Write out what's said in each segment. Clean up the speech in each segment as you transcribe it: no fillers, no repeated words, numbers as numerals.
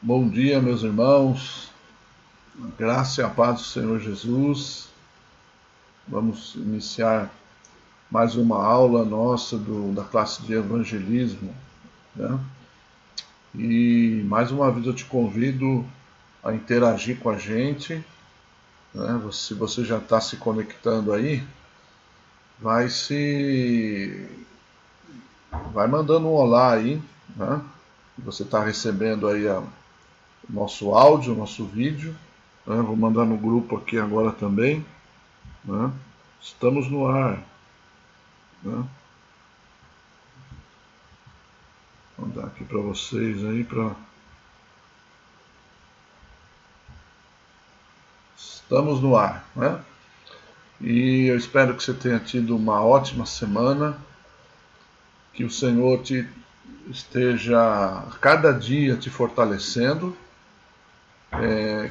Bom dia, meus irmãos, graça e a paz do Senhor Jesus. Vamos iniciar mais uma aula nossa da classe de evangelismo, né? E mais uma vez eu te convido a interagir com a gente, né? Se você já está se conectando aí, vai mandando um olá aí, né? Você está recebendo aí o nosso áudio, o nosso vídeo. Vou mandar no grupo aqui agora também, né? Estamos no ar, né? Vou mandar aqui para vocês aí Estamos no ar, né? E eu espero que você tenha tido uma ótima semana, que o Senhor esteja a cada dia te fortalecendo,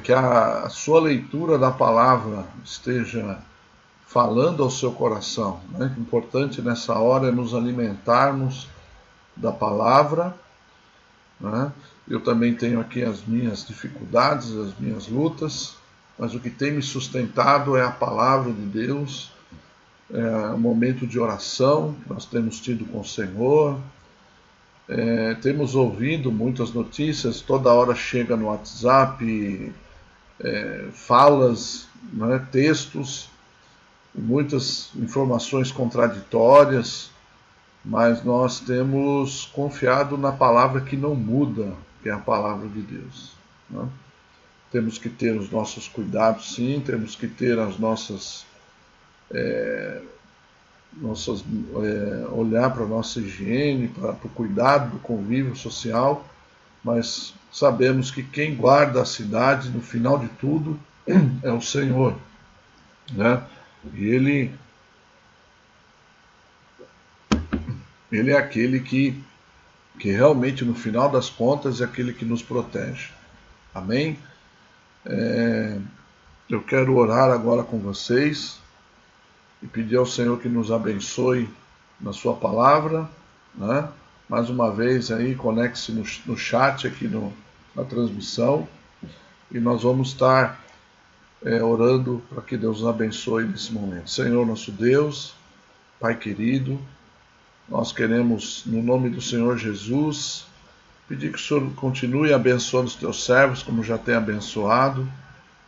que a sua leitura da palavra esteja falando ao seu coração, né? O importante nessa hora é nos alimentarmos da palavra, né? Eu também tenho aqui as minhas dificuldades, as minhas lutas, mas o que tem me sustentado é a palavra de Deus, o momento de oração que nós temos tido com o Senhor. Temos ouvido muitas notícias, toda hora chega no WhatsApp, falas, né, textos, muitas informações contraditórias, mas nós temos confiado na palavra que não muda, que é a palavra de Deus, né? Temos que ter os nossos cuidados, sim, temos que ter as olhar para a nossa higiene, para o cuidado do convívio social, mas sabemos que quem guarda a cidade, no final de tudo, é o Senhor, né? E Ele é aquele que realmente, no final das contas, é aquele que nos protege. Amém? Eu quero orar agora com vocês e pedir ao Senhor que nos abençoe na sua palavra, né? Mais uma vez aí, conecte-se no chat aqui na transmissão, e nós vamos estar orando para que Deus nos abençoe nesse momento. Senhor nosso Deus, Pai querido, nós queremos, no nome do Senhor Jesus, pedir que o Senhor continue abençoando os teus servos, como já tem abençoado,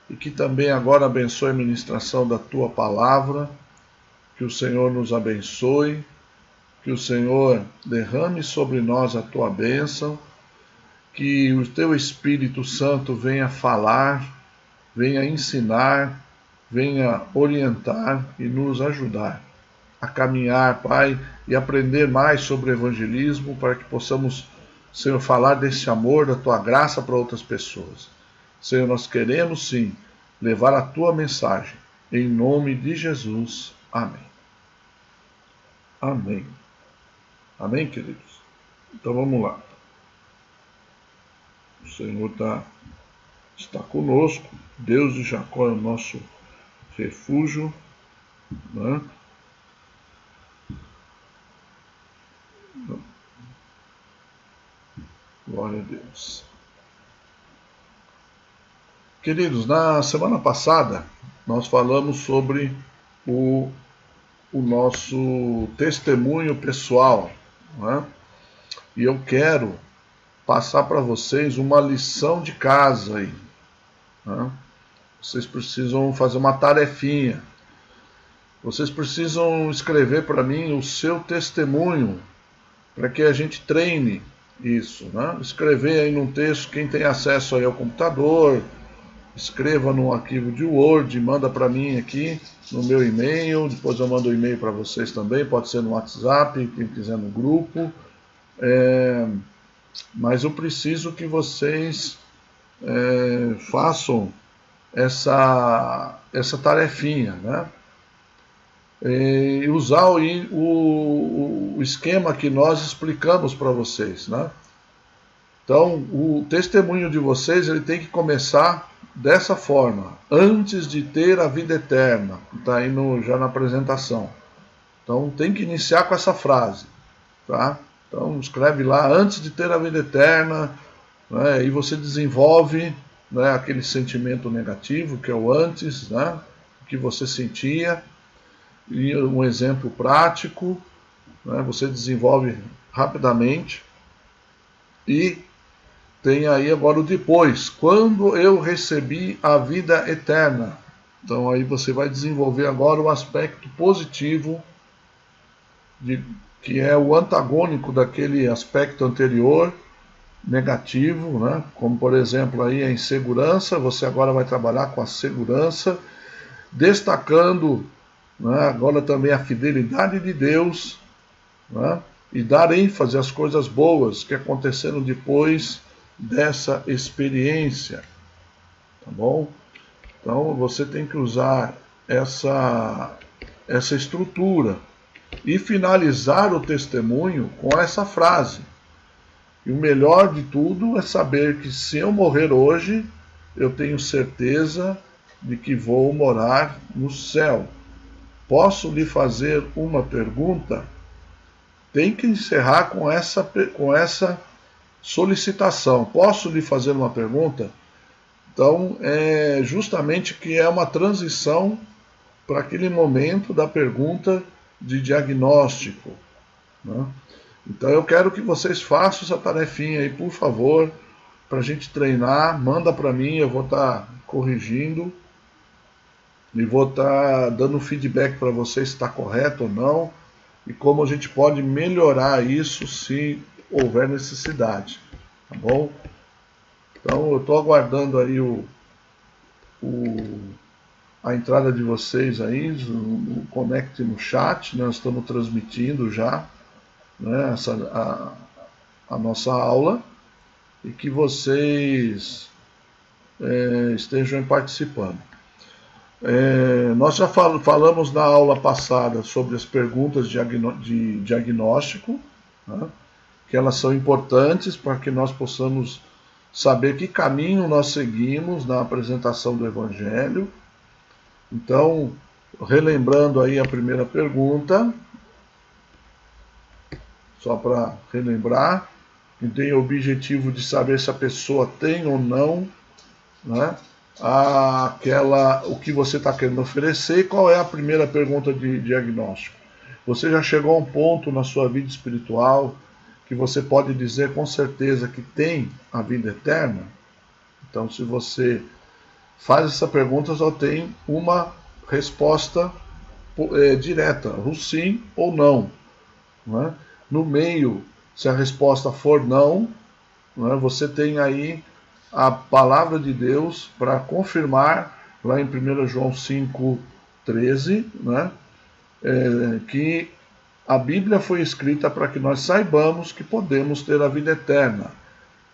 e que também agora abençoe a ministração da tua palavra, que o Senhor nos abençoe, que o Senhor derrame sobre nós a tua bênção, que o teu Espírito Santo venha falar, venha ensinar, venha orientar e nos ajudar a caminhar, Pai, e aprender mais sobre o evangelismo, para que possamos, Senhor, falar desse amor, da tua graça para outras pessoas. Senhor, nós queremos sim levar a tua mensagem, em nome de Jesus. Amém. Amém. Amém, queridos? Então vamos lá. O Senhor está conosco. Deus de Jacó é o nosso refúgio, né? Glória a Deus. Queridos, na semana passada nós falamos sobre o nosso testemunho pessoal, né? E eu quero passar para vocês uma lição de casa aí, né? Vocês precisam fazer uma tarefinha. Vocês precisam escrever para mim o seu testemunho, para que a gente treine isso, né? Escrever aí num texto, quem tem acesso aí ao computador, escreva num arquivo de Word, manda para mim aqui no meu e-mail, depois eu mando o e-mail para vocês também, pode ser no WhatsApp, quem quiser no grupo, mas eu preciso que vocês façam essa tarefinha, né? E usar o esquema que nós explicamos para vocês, né? Então, o testemunho de vocês ele tem que começar dessa forma: antes de ter a vida eterna. Está aí já na apresentação. Então, tem que iniciar com essa frase, tá? Então, escreve lá: antes de ter a vida eterna, né, e você desenvolve, né, aquele sentimento negativo, que é o antes, né, que você sentia, e um exemplo prático, né, você desenvolve rapidamente, e tem aí agora o depois, quando eu recebi a vida eterna. Então aí você vai desenvolver agora o aspecto positivo, que é o antagônico daquele aspecto anterior, negativo, né? Como por exemplo aí a insegurança, você agora vai trabalhar com a segurança, destacando, né, agora também a fidelidade de Deus, né? E dar ênfase às coisas boas que aconteceram depois dessa experiência, tá bom? Então você tem que usar essa estrutura e finalizar o testemunho com essa frase. E o melhor de tudo é saber que se eu morrer hoje, eu tenho certeza de que vou morar no céu. Posso lhe fazer uma pergunta? Tem que encerrar com essa solicitação. Posso lhe fazer uma pergunta? Então, é justamente que é uma transição para aquele momento da pergunta de diagnóstico, né? Então eu quero que vocês façam essa tarefinha aí, por favor, para a gente treinar. Manda para mim, eu vou estar corrigindo e vou estar dando feedback para vocês se está correto ou não e como a gente pode melhorar isso se houver necessidade, tá bom? Então eu estou aguardando aí a entrada de vocês aí, o Connect no chat, nós estamos transmitindo já, né, a nossa aula, e que vocês estejam participando. Nós já falamos na aula passada sobre as perguntas de diagnóstico, né, que elas são importantes para que nós possamos saber que caminho nós seguimos na apresentação do Evangelho. Então, relembrando aí a primeira pergunta, só para relembrar, que tem o objetivo de saber se a pessoa tem ou não, né, o que você está querendo oferecer. E qual é a primeira pergunta de diagnóstico? Você já chegou a um ponto na sua vida espiritual que você pode dizer com certeza que tem a vida eterna? Então, se você faz essa pergunta, só tem uma resposta direta, o sim ou não, né? No meio, se a resposta for não, né, você tem aí a palavra de Deus para confirmar, lá em 1 João 5,13, né, que a Bíblia foi escrita para que nós saibamos que podemos ter a vida eterna,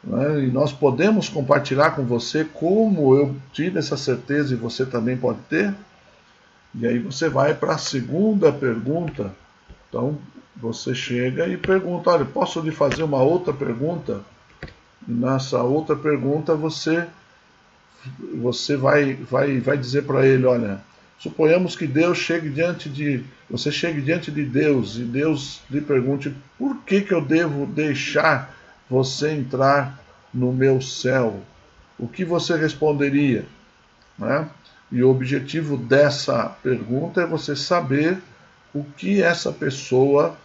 né, e nós podemos compartilhar com você como eu tive essa certeza e você também pode ter. E aí você vai para a segunda pergunta. Então, você chega e pergunta, olha, posso lhe fazer uma outra pergunta? E nessa outra pergunta você vai dizer para ele, olha, suponhamos que você chegue diante de Deus e Deus lhe pergunte, por que eu devo deixar você entrar no meu céu? O que você responderia, né? E o objetivo dessa pergunta é você saber o que essa pessoa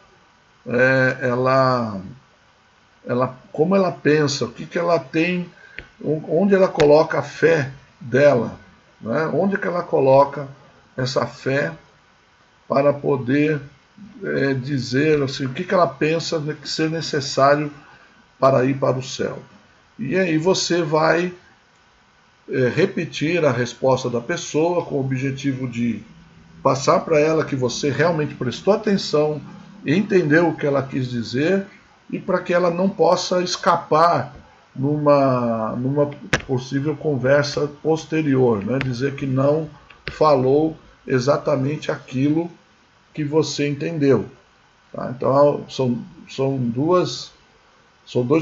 como ela pensa, o que ela tem, onde ela coloca a fé dela, né? Onde que ela coloca essa fé para poder dizer assim, o que ela pensa que ser necessário para ir para o céu. E aí você vai repetir a resposta da pessoa com o objetivo de passar para ela que você realmente prestou atenção, entendeu o que ela quis dizer e para que ela não possa escapar numa possível conversa posterior, né? Dizer que não falou exatamente aquilo que você entendeu. Tá? Então são dois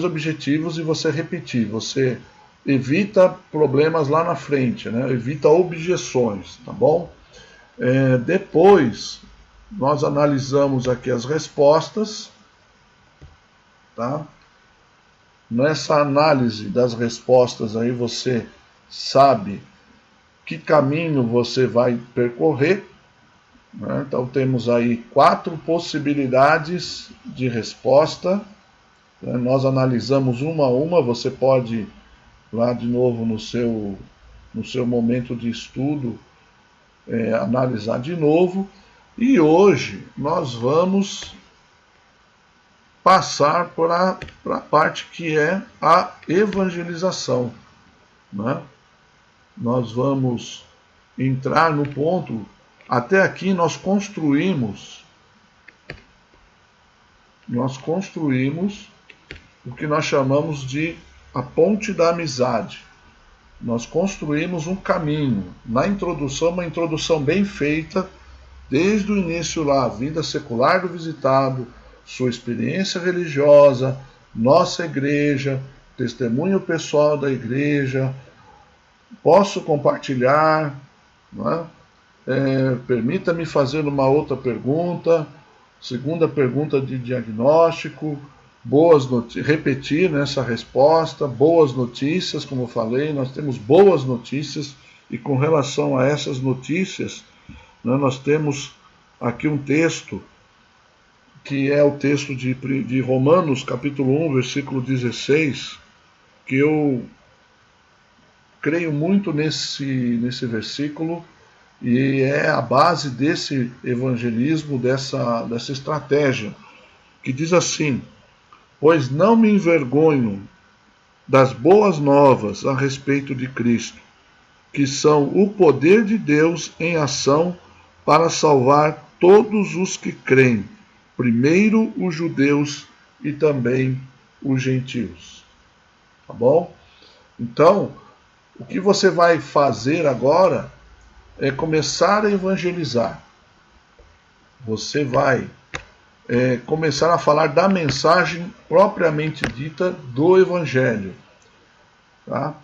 objetivos e você repetir. Você evita problemas lá na frente, né? Evita objeções, tá bom? Depois nós analisamos aqui as respostas, tá? nessa análise das respostas aí você sabe que caminho você vai percorrer, né? Então temos aí 4 possibilidades de resposta, né? Nós analisamos uma a uma, você pode lá de novo no seu momento de estudo analisar de novo. E hoje nós vamos passar para a parte que é a evangelização, né? Nós vamos entrar no ponto. Até aqui nós construímos o que nós chamamos de a ponte da amizade. Nós construímos um caminho. Na introdução, uma introdução bem feita, desde o início lá, a vida secular do visitado, sua experiência religiosa, nossa igreja, testemunho pessoal da igreja, posso compartilhar, não é? Permita-me fazer uma outra pergunta, segunda pergunta de diagnóstico, repetir nessa resposta, boas notícias, como eu falei, nós temos boas notícias, e com relação a essas notícias, né, nós temos aqui um texto, que é o texto de Romanos, capítulo 1, versículo 16, que eu creio muito nesse versículo, e é a base desse evangelismo, dessa estratégia, que diz assim: pois não me envergonho das boas novas a respeito de Cristo, que são o poder de Deus em ação para salvar todos os que creem, primeiro os judeus e também os gentios. Tá bom? Então, o que você vai fazer agora é começar a evangelizar. Você vai começar a falar da mensagem propriamente dita do Evangelho. Tá?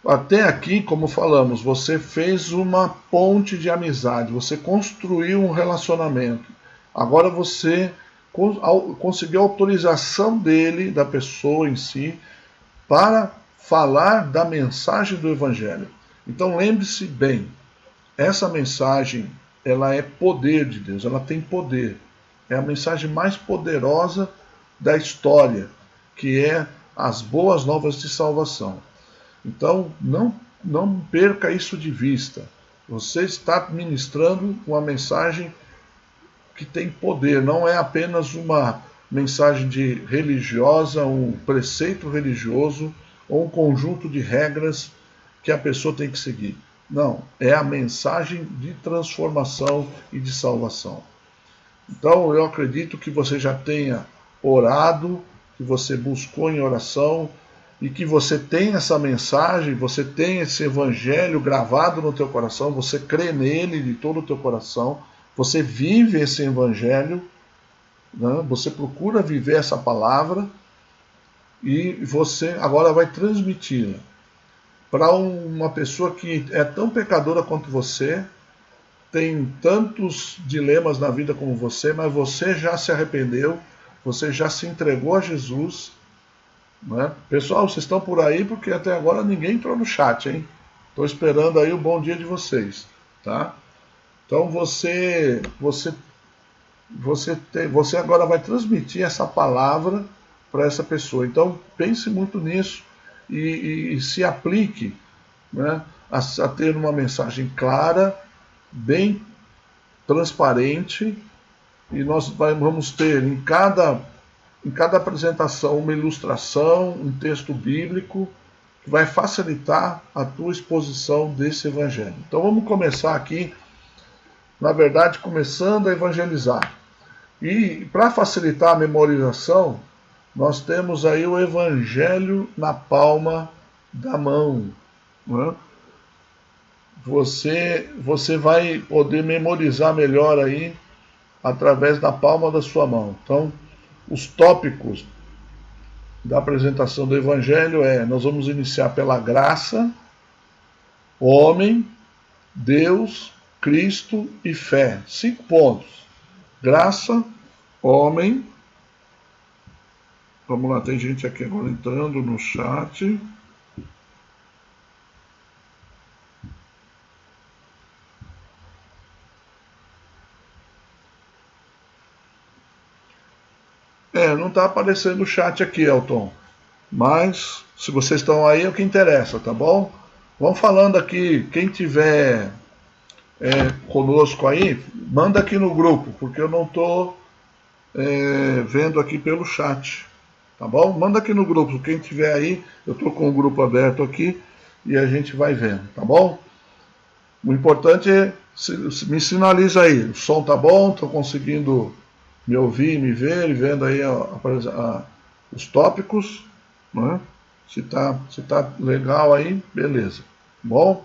Até aqui, como falamos, você fez uma ponte de amizade, você construiu um relacionamento. Agora você conseguiu a autorização dele, da pessoa em si, para falar da mensagem do Evangelho. Então lembre-se bem, essa mensagem, ela é poder de Deus, ela tem poder. É a mensagem mais poderosa da história, que é as boas novas de salvação. Então, não perca isso de vista. Você está ministrando uma mensagem que tem poder, não é apenas uma mensagem religiosa, um preceito religioso ou um conjunto de regras que a pessoa tem que seguir. Não, é a mensagem de transformação e de salvação. Então eu acredito que você já tenha orado, que você buscou em oração e que você tem essa mensagem, você tem esse evangelho gravado no teu coração, você crê nele de todo o teu coração, você vive esse evangelho, né? Você procura viver essa palavra e você agora vai transmiti-la para uma pessoa que é tão pecadora quanto você, tem tantos dilemas na vida como você, mas você já se arrependeu, você já se entregou a Jesus, né? Pessoal, vocês estão por aí porque até agora ninguém entrou no chat, hein? Estou esperando aí o bom dia de vocês, tá? Então você agora vai transmitir essa palavra para essa pessoa. Então pense muito nisso e se aplique, né, a ter uma mensagem clara, bem transparente, e nós vamos ter em cada apresentação uma ilustração, um texto bíblico que vai facilitar a tua exposição desse evangelho. Então vamos começar aqui, na verdade, começando a evangelizar. E para facilitar a memorização, nós temos aí o evangelho na palma da mão, né? Você vai poder memorizar melhor aí através da palma da sua mão. Então, os tópicos da apresentação do Evangelho nós vamos iniciar pela graça, homem, Deus, Cristo e fé. 5 pontos. Graça, homem, Vamos lá, tem gente aqui agora entrando no chat. Não está aparecendo o chat aqui, Elton. Mas, se vocês estão aí, é o que interessa, tá bom? Vamos falando aqui, quem tiver conosco aí, manda aqui no grupo, porque eu não estou vendo aqui pelo chat, tá bom? Manda aqui no grupo, quem tiver aí, eu estou com o grupo aberto aqui e a gente vai vendo, tá bom? O importante é, me sinaliza aí, o som tá bom, estou conseguindo me ouvir, me ver, e vendo aí os tópicos, né? Se tá legal aí, beleza. Bom,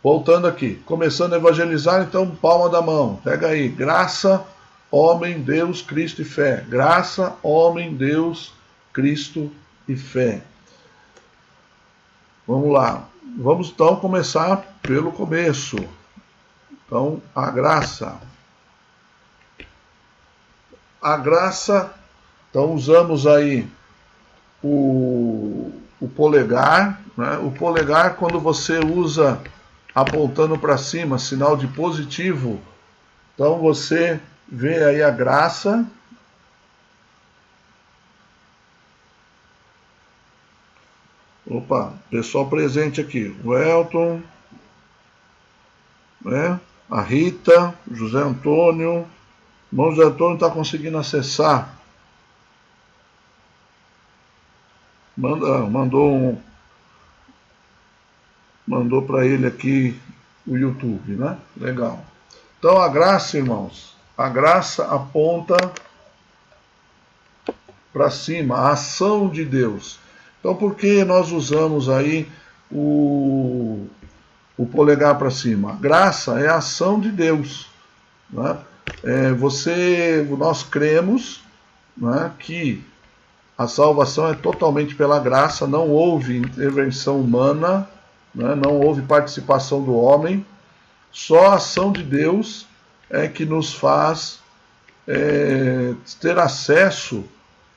voltando aqui, começando a evangelizar, então palma da mão, pega aí, graça, homem, Deus, Cristo e fé. Graça, homem, Deus, Cristo e fé. Vamos lá, vamos então começar pelo começo. Então, a graça. A graça, então usamos aí o polegar, né? O polegar, quando você usa apontando para cima, sinal de positivo, então você vê aí a graça. Opa, pessoal presente aqui, o Elton, né? A Rita, José Antônio. O irmão José Antônio está conseguindo acessar. Mandou para ele aqui o YouTube, né? Legal. Então a graça, irmãos, a graça aponta para cima, a ação de Deus. Então por que nós usamos aí o polegar para cima? A graça é a ação de Deus, né? Nós cremos, né, que a salvação é totalmente pela graça, não houve intervenção humana, né, não houve participação do homem, só a ação de Deus é que nos faz ter acesso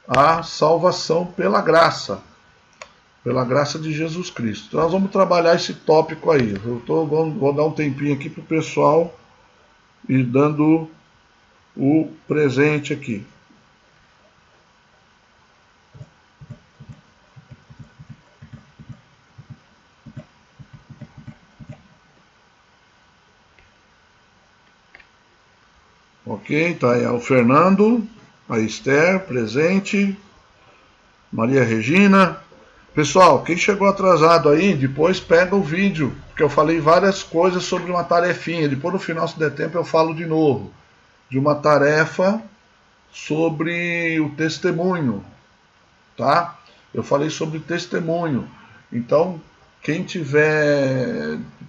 à salvação pela graça de Jesus Cristo. Então nós vamos trabalhar esse tópico aí. Vou dar um tempinho aqui para o pessoal ir dando o presente aqui. Ok, tá aí o Fernando, a Esther, presente, Maria Regina. Pessoal, quem chegou atrasado aí, depois pega o vídeo, porque eu falei várias coisas sobre uma tarefinha. Depois no final, se der tempo, eu falo de novo de uma tarefa sobre o testemunho, tá? Eu falei sobre testemunho. Então, quem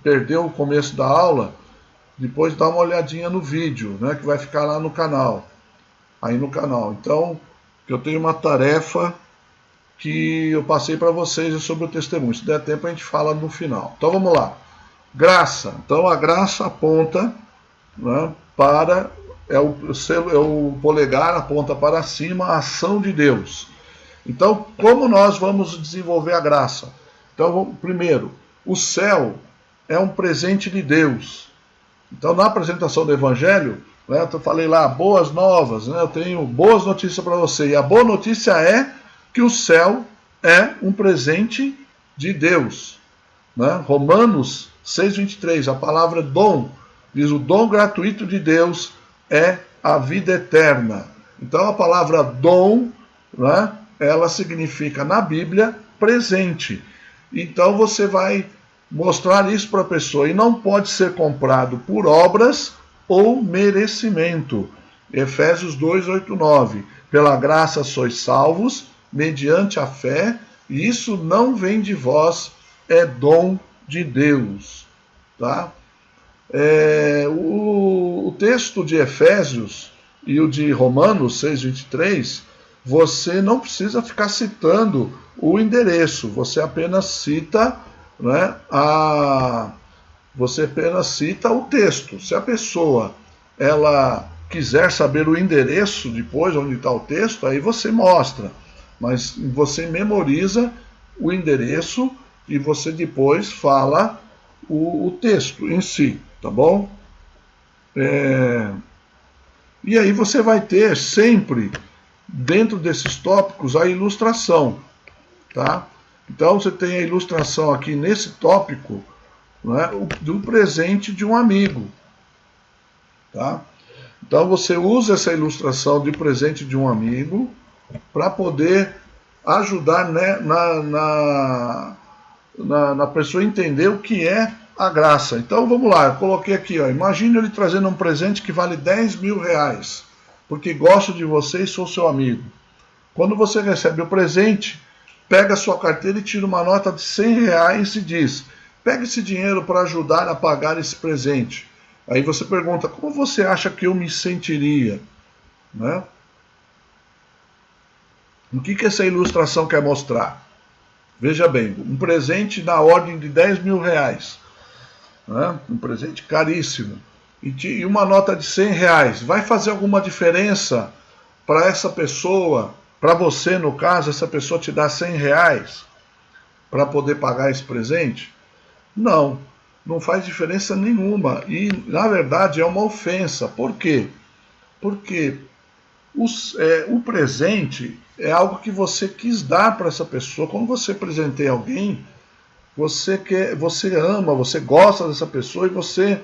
perdeu o começo da aula, depois dá uma olhadinha no vídeo, né, que vai ficar lá no canal. Aí no canal. Então, eu tenho uma tarefa que eu passei para vocês sobre o testemunho. Se der tempo, a gente fala no final. Então, vamos lá. Graça. Então, a graça aponta, né, para... o polegar aponta para cima, a ação de Deus. Então, como nós vamos desenvolver a graça? Então, primeiro, o céu é um presente de Deus. Então, na apresentação do Evangelho, né, eu falei lá, boas novas, né, eu tenho boas notícias para você. E a boa notícia é que o céu é um presente de Deus. Né? Romanos 6,23, a palavra dom, diz o dom gratuito de Deus é a vida eterna. Então, a palavra dom, né, ela significa, na Bíblia, presente. Então, você vai mostrar isso para a pessoa. E não pode ser comprado por obras ou merecimento. Efésios 2, 8, 9. Pela graça sois salvos, mediante a fé, e isso não vem de vós, é dom de Deus. Tá? O texto de Efésios e o de Romanos 6, 23, você não precisa ficar citando o endereço, você apenas cita, né, você apenas cita o texto. Se a pessoa ela quiser saber o endereço depois, onde está o texto, aí você mostra. Mas você memoriza o endereço e você depois fala o texto em si, tá bom? E aí você vai ter sempre, dentro desses tópicos, a ilustração, tá? Então você tem a ilustração aqui nesse tópico, né, do presente de um amigo, tá? Então você usa essa ilustração de presente de um amigo para poder ajudar, né, na pessoa entender o que é a graça. Então vamos lá, eu coloquei aqui, ó, imagine ele trazendo um presente que vale 10 mil reais, porque gosto de você e sou seu amigo. Quando você recebe o presente, pega a sua carteira e tira uma nota de 100 reais e diz: pega esse dinheiro para ajudar a pagar esse presente. Aí você pergunta: como você acha que eu me sentiria? Né? O que essa ilustração quer mostrar? Veja bem, um presente na ordem de 10 mil reais. Né? Um presente caríssimo. E uma nota de 100 reais. Vai fazer alguma diferença para essa pessoa, para você no caso, essa pessoa te dá 100 reais para poder pagar esse presente? Não, não faz diferença nenhuma. E, na verdade, é uma ofensa. Por quê? Porque o presente é algo que você quis dar para essa pessoa. Quando você presenteia alguém, você ama, você gosta dessa pessoa e você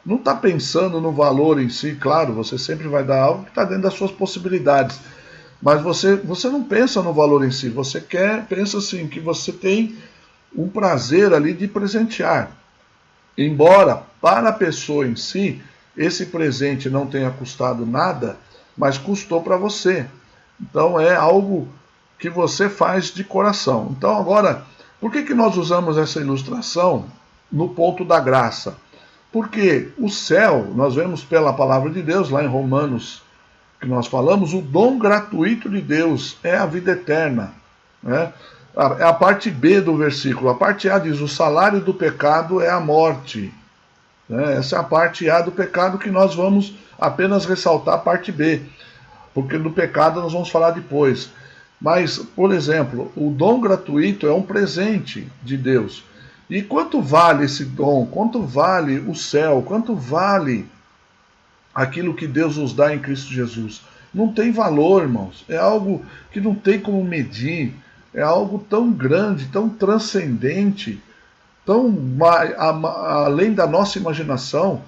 não está pensando no valor em si. Claro, você sempre vai dar algo que está dentro das suas possibilidades. Mas você não pensa no valor em si. Você pensa assim, que você tem um prazer ali de presentear. Embora para a pessoa em si, esse presente não tenha custado nada, mas custou para você. Então é algo que você faz de coração. Então agora, por que nós usamos essa ilustração no ponto da graça? Porque o céu, nós vemos pela palavra de Deus, lá em Romanos, que nós falamos, o dom gratuito de Deus é a vida eterna. Né? É a parte B do versículo. A parte A diz: o salário do pecado é a morte. Né? Essa é a parte A do pecado, que nós vamos apenas ressaltar a parte B, porque do pecado nós vamos falar depois. Mas, por exemplo, o dom gratuito é um presente de Deus. E quanto vale esse dom? Quanto vale o céu? Quanto vale aquilo que Deus nos dá em Cristo Jesus? Não tem valor, irmãos. É algo que não tem como medir. É algo tão grande, tão transcendente, tão além da nossa imaginação,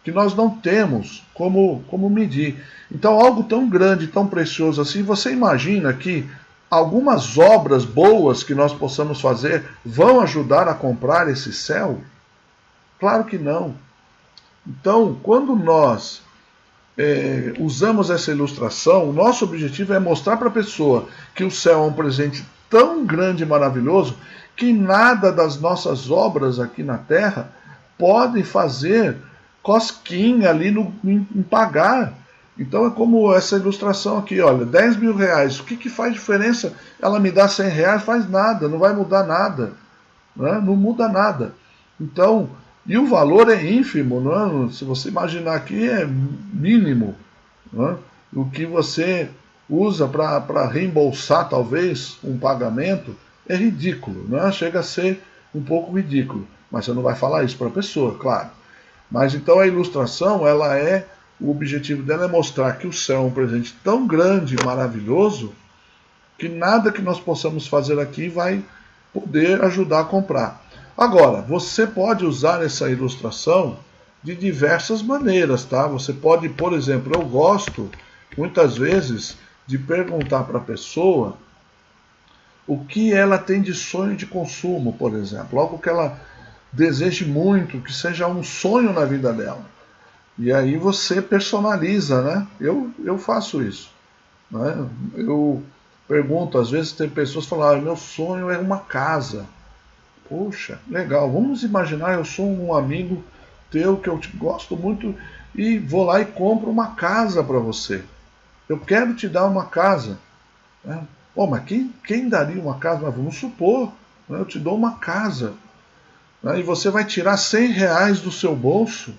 que nós não temos como medir. Então, algo tão grande, tão precioso assim, você imagina que algumas obras boas que nós possamos fazer vão ajudar a comprar esse céu? Claro que não. Então, quando nós usamos essa ilustração, o nosso objetivo é mostrar para a pessoa que o céu é um presente tão grande e maravilhoso que nada das nossas obras aqui na terra pode fazer cosquinha ali em pagar. Então é como essa ilustração aqui, olha, 10 mil reais, o que faz diferença? Ela me dá 100 reais, faz nada, não vai mudar nada, né? Não muda nada. Então, e o valor é ínfimo, não é? Se você imaginar aqui, é mínimo, não é? O que você usa para reembolsar talvez um pagamento é ridículo, não é? Chega a ser um pouco ridículo, mas você não vai falar isso para a pessoa, claro. Mas então a ilustração, o objetivo dela é mostrar que o céu é um presente tão grande e maravilhoso que nada que nós possamos fazer aqui vai poder ajudar a comprar. Agora, você pode usar essa ilustração de diversas maneiras, tá? Você pode, por exemplo, eu gosto muitas vezes de perguntar para a pessoa o que ela tem de sonho de consumo, por exemplo, algo que ela deseje muito, que seja um sonho na vida dela. E aí você personaliza, né? Eu faço isso. Né? Eu pergunto, às vezes tem pessoas que falam, meu sonho é uma casa. Poxa, legal, vamos imaginar, eu sou um amigo teu que eu gosto muito e vou lá e compro uma casa para você. Eu quero te dar uma casa. Né? Oh, mas quem daria uma casa? Mas vamos supor, né? Eu te dou uma casa. Né? E você vai tirar 100 reais do seu bolso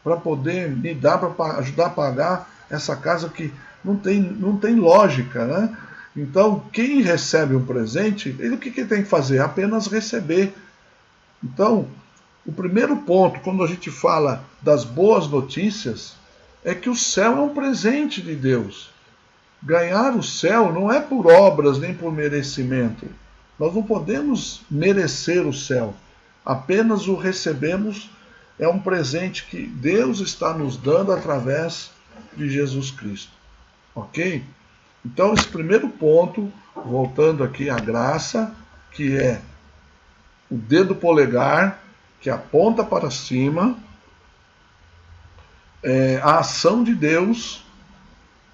para poder me dar, para ajudar a pagar essa casa que não tem lógica, né? Então, quem recebe um presente, ele o que tem que fazer? Apenas receber. Então, o primeiro ponto, quando a gente fala das boas notícias, é que o céu é um presente de Deus. Ganhar o céu não é por obras nem por merecimento. Nós não podemos merecer o céu. Apenas o recebemos, é um presente que Deus está nos dando através de Jesus Cristo. Ok? Então, esse primeiro ponto, voltando aqui à graça, que é o dedo polegar, que aponta para cima, a ação de Deus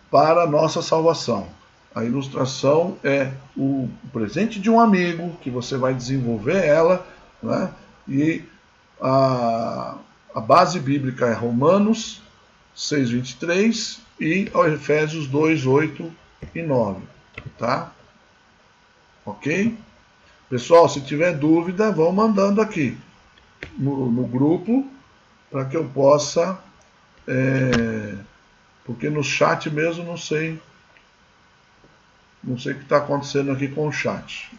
para a nossa salvação. A ilustração é o presente de um amigo, que você vai desenvolver ela, né? E a base bíblica é Romanos 6:23 e Efésios 2:8 e 9. Tá? Ok? Pessoal, se tiver dúvida, vão mandando aqui no grupo, para que eu possa, porque no chat mesmo não sei o que está acontecendo aqui com o chat.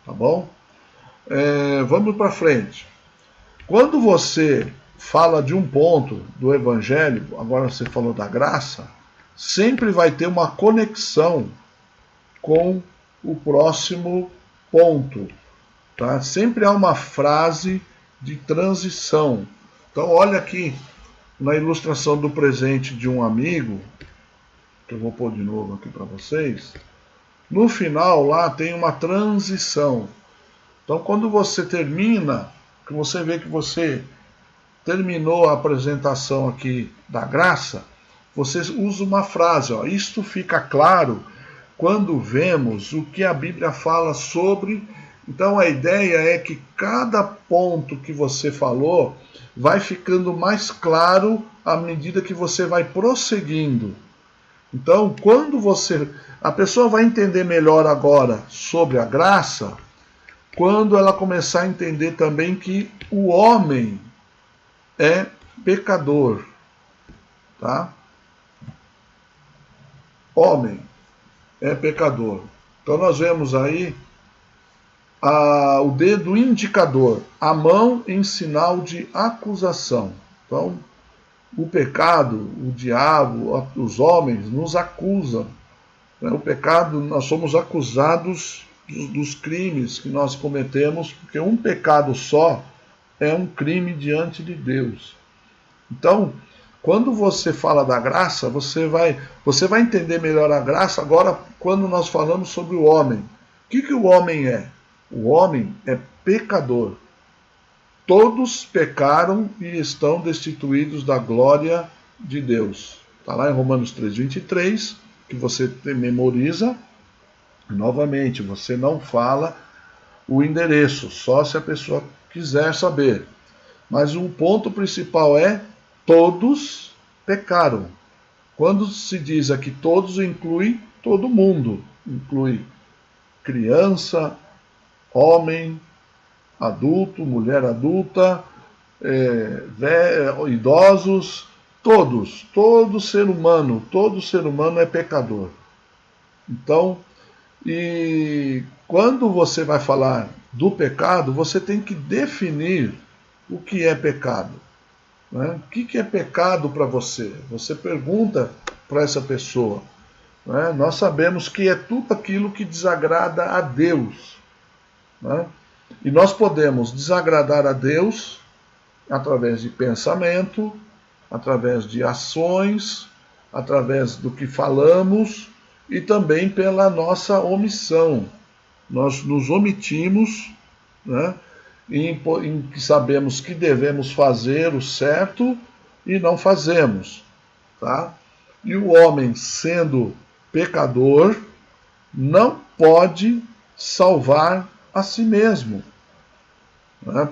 Tá bom? Vamos para frente. Quando você fala de um ponto do Evangelho, agora você falou da graça, sempre vai ter uma conexão com o próximo ponto. Tá? Sempre há uma frase de transição. Então, olha aqui na ilustração do presente de um amigo, que eu vou pôr de novo aqui para vocês. No final, lá tem uma transição. Então, quando você termina, que você vê que você terminou a apresentação aqui da graça, você usa uma frase, ó, isto fica claro quando vemos o que a Bíblia fala sobre. Então a ideia é que cada ponto que você falou vai ficando mais claro à medida que você vai prosseguindo. Então, quando a pessoa vai entender melhor agora sobre a graça, quando ela começar a entender também que o homem é pecador, tá? Homem é pecador. Então nós vemos aí o dedo indicador, a mão em sinal de acusação. Então, o pecado, o diabo, os homens nos acusam. O pecado, nós somos acusados dos crimes que nós cometemos, porque um pecado só é um crime diante de Deus. Então, quando você fala da graça, você vai entender melhor a graça agora quando nós falamos sobre o homem. O que o homem é? O homem é pecador. Todos pecaram e estão destituídos da glória de Deus. Está lá em Romanos 3:23, que você memoriza. Novamente, você não fala o endereço, só se a pessoa quiser saber. Mas o ponto principal é: todos pecaram. Quando se diz aqui todos, inclui todo mundo. Inclui criança, homem, adulto, mulher adulta, idosos, todos. Todo ser humano é pecador. Então, e quando você vai falar do pecado, você tem que definir o que é pecado. Né? O que é pecado para você? Você pergunta para essa pessoa. Né? Nós sabemos que é tudo aquilo que desagrada a Deus. Né? E nós podemos desagradar a Deus através de pensamento, através de ações, através do que falamos e também pela nossa omissão. Nós nos omitimos, né? Em que sabemos que devemos fazer o certo e não fazemos. Tá? E o homem, sendo pecador, não pode salvar a si mesmo.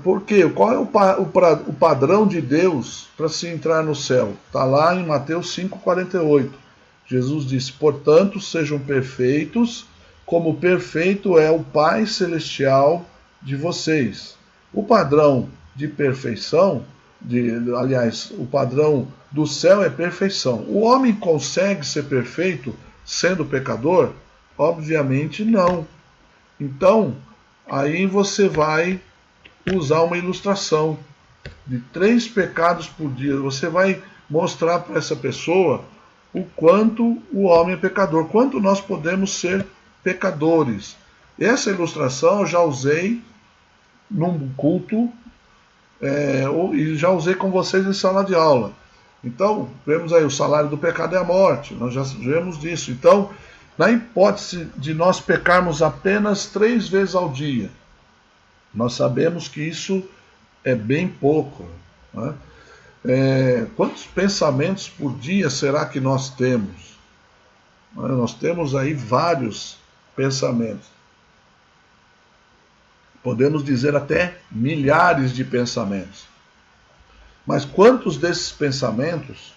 Por quê? Qual é o padrão de Deus para se entrar no céu? Está lá em Mateus 5,48. Jesus disse: portanto, sejam perfeitos, como perfeito é o Pai Celestial de vocês. O padrão de perfeição aliás, o padrão do céu é perfeição. O homem consegue ser perfeito sendo pecador? Obviamente não. Então, aí você vai usar uma ilustração de 3 pecados por dia. Você vai mostrar para essa pessoa o quanto o homem é pecador, quanto nós podemos ser pecadores. Essa ilustração eu já usei num culto e já usei com vocês em sala de aula. Então, vemos aí, o salário do pecado é a morte, nós já vemos disso. Então, na hipótese de nós pecarmos apenas 3 vezes ao dia, nós sabemos que isso é bem pouco, né? Quantos pensamentos por dia será que nós temos? Nós temos aí vários pensamentos. Podemos dizer até milhares de pensamentos. Mas quantos desses pensamentos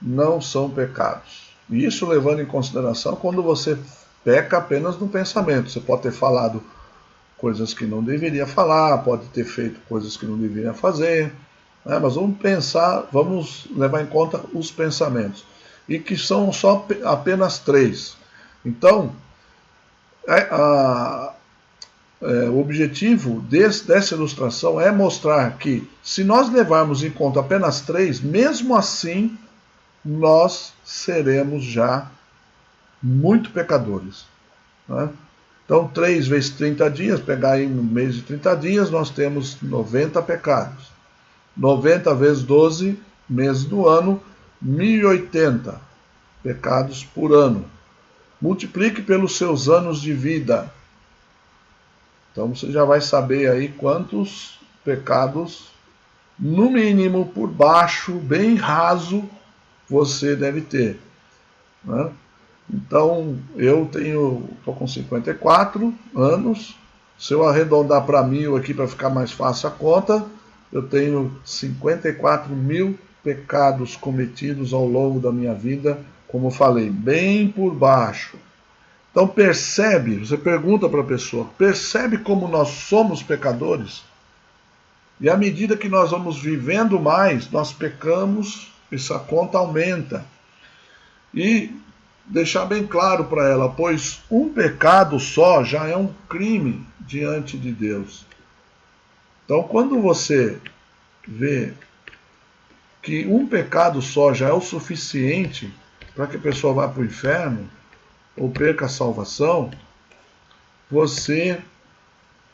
não são pecados? E isso levando em consideração quando você peca apenas no pensamento. Você pode ter falado coisas que não deveria falar, pode ter feito coisas que não deveria fazer, né? Mas vamos levar em conta os pensamentos. E que são apenas 3. Então, o objetivo dessa ilustração é mostrar que, se nós levarmos em conta apenas 3, mesmo assim, nós seremos já muito pecadores, né? Então, 3 vezes 30 dias, pegar aí no mês de 30 dias, nós temos 90 pecados. 90 vezes 12 meses do ano, 1080 pecados por ano. Multiplique pelos seus anos de vida. Então você já vai saber aí quantos pecados, no mínimo por baixo, bem raso, você deve ter, né? Então eu estou com 54 anos, se eu arredondar para 1000 aqui para ficar mais fácil a conta, eu tenho 54 mil pecados cometidos ao longo da minha vida, como eu falei, bem por baixo. Então percebe, você pergunta para a pessoa, percebe como nós somos pecadores? E à medida que nós vamos vivendo mais, nós pecamos, essa conta aumenta. E deixar bem claro para ela, pois um pecado só já é um crime diante de Deus. Então quando você vê que um pecado só já é o suficiente para que a pessoa vá para o inferno, ou perca a salvação, você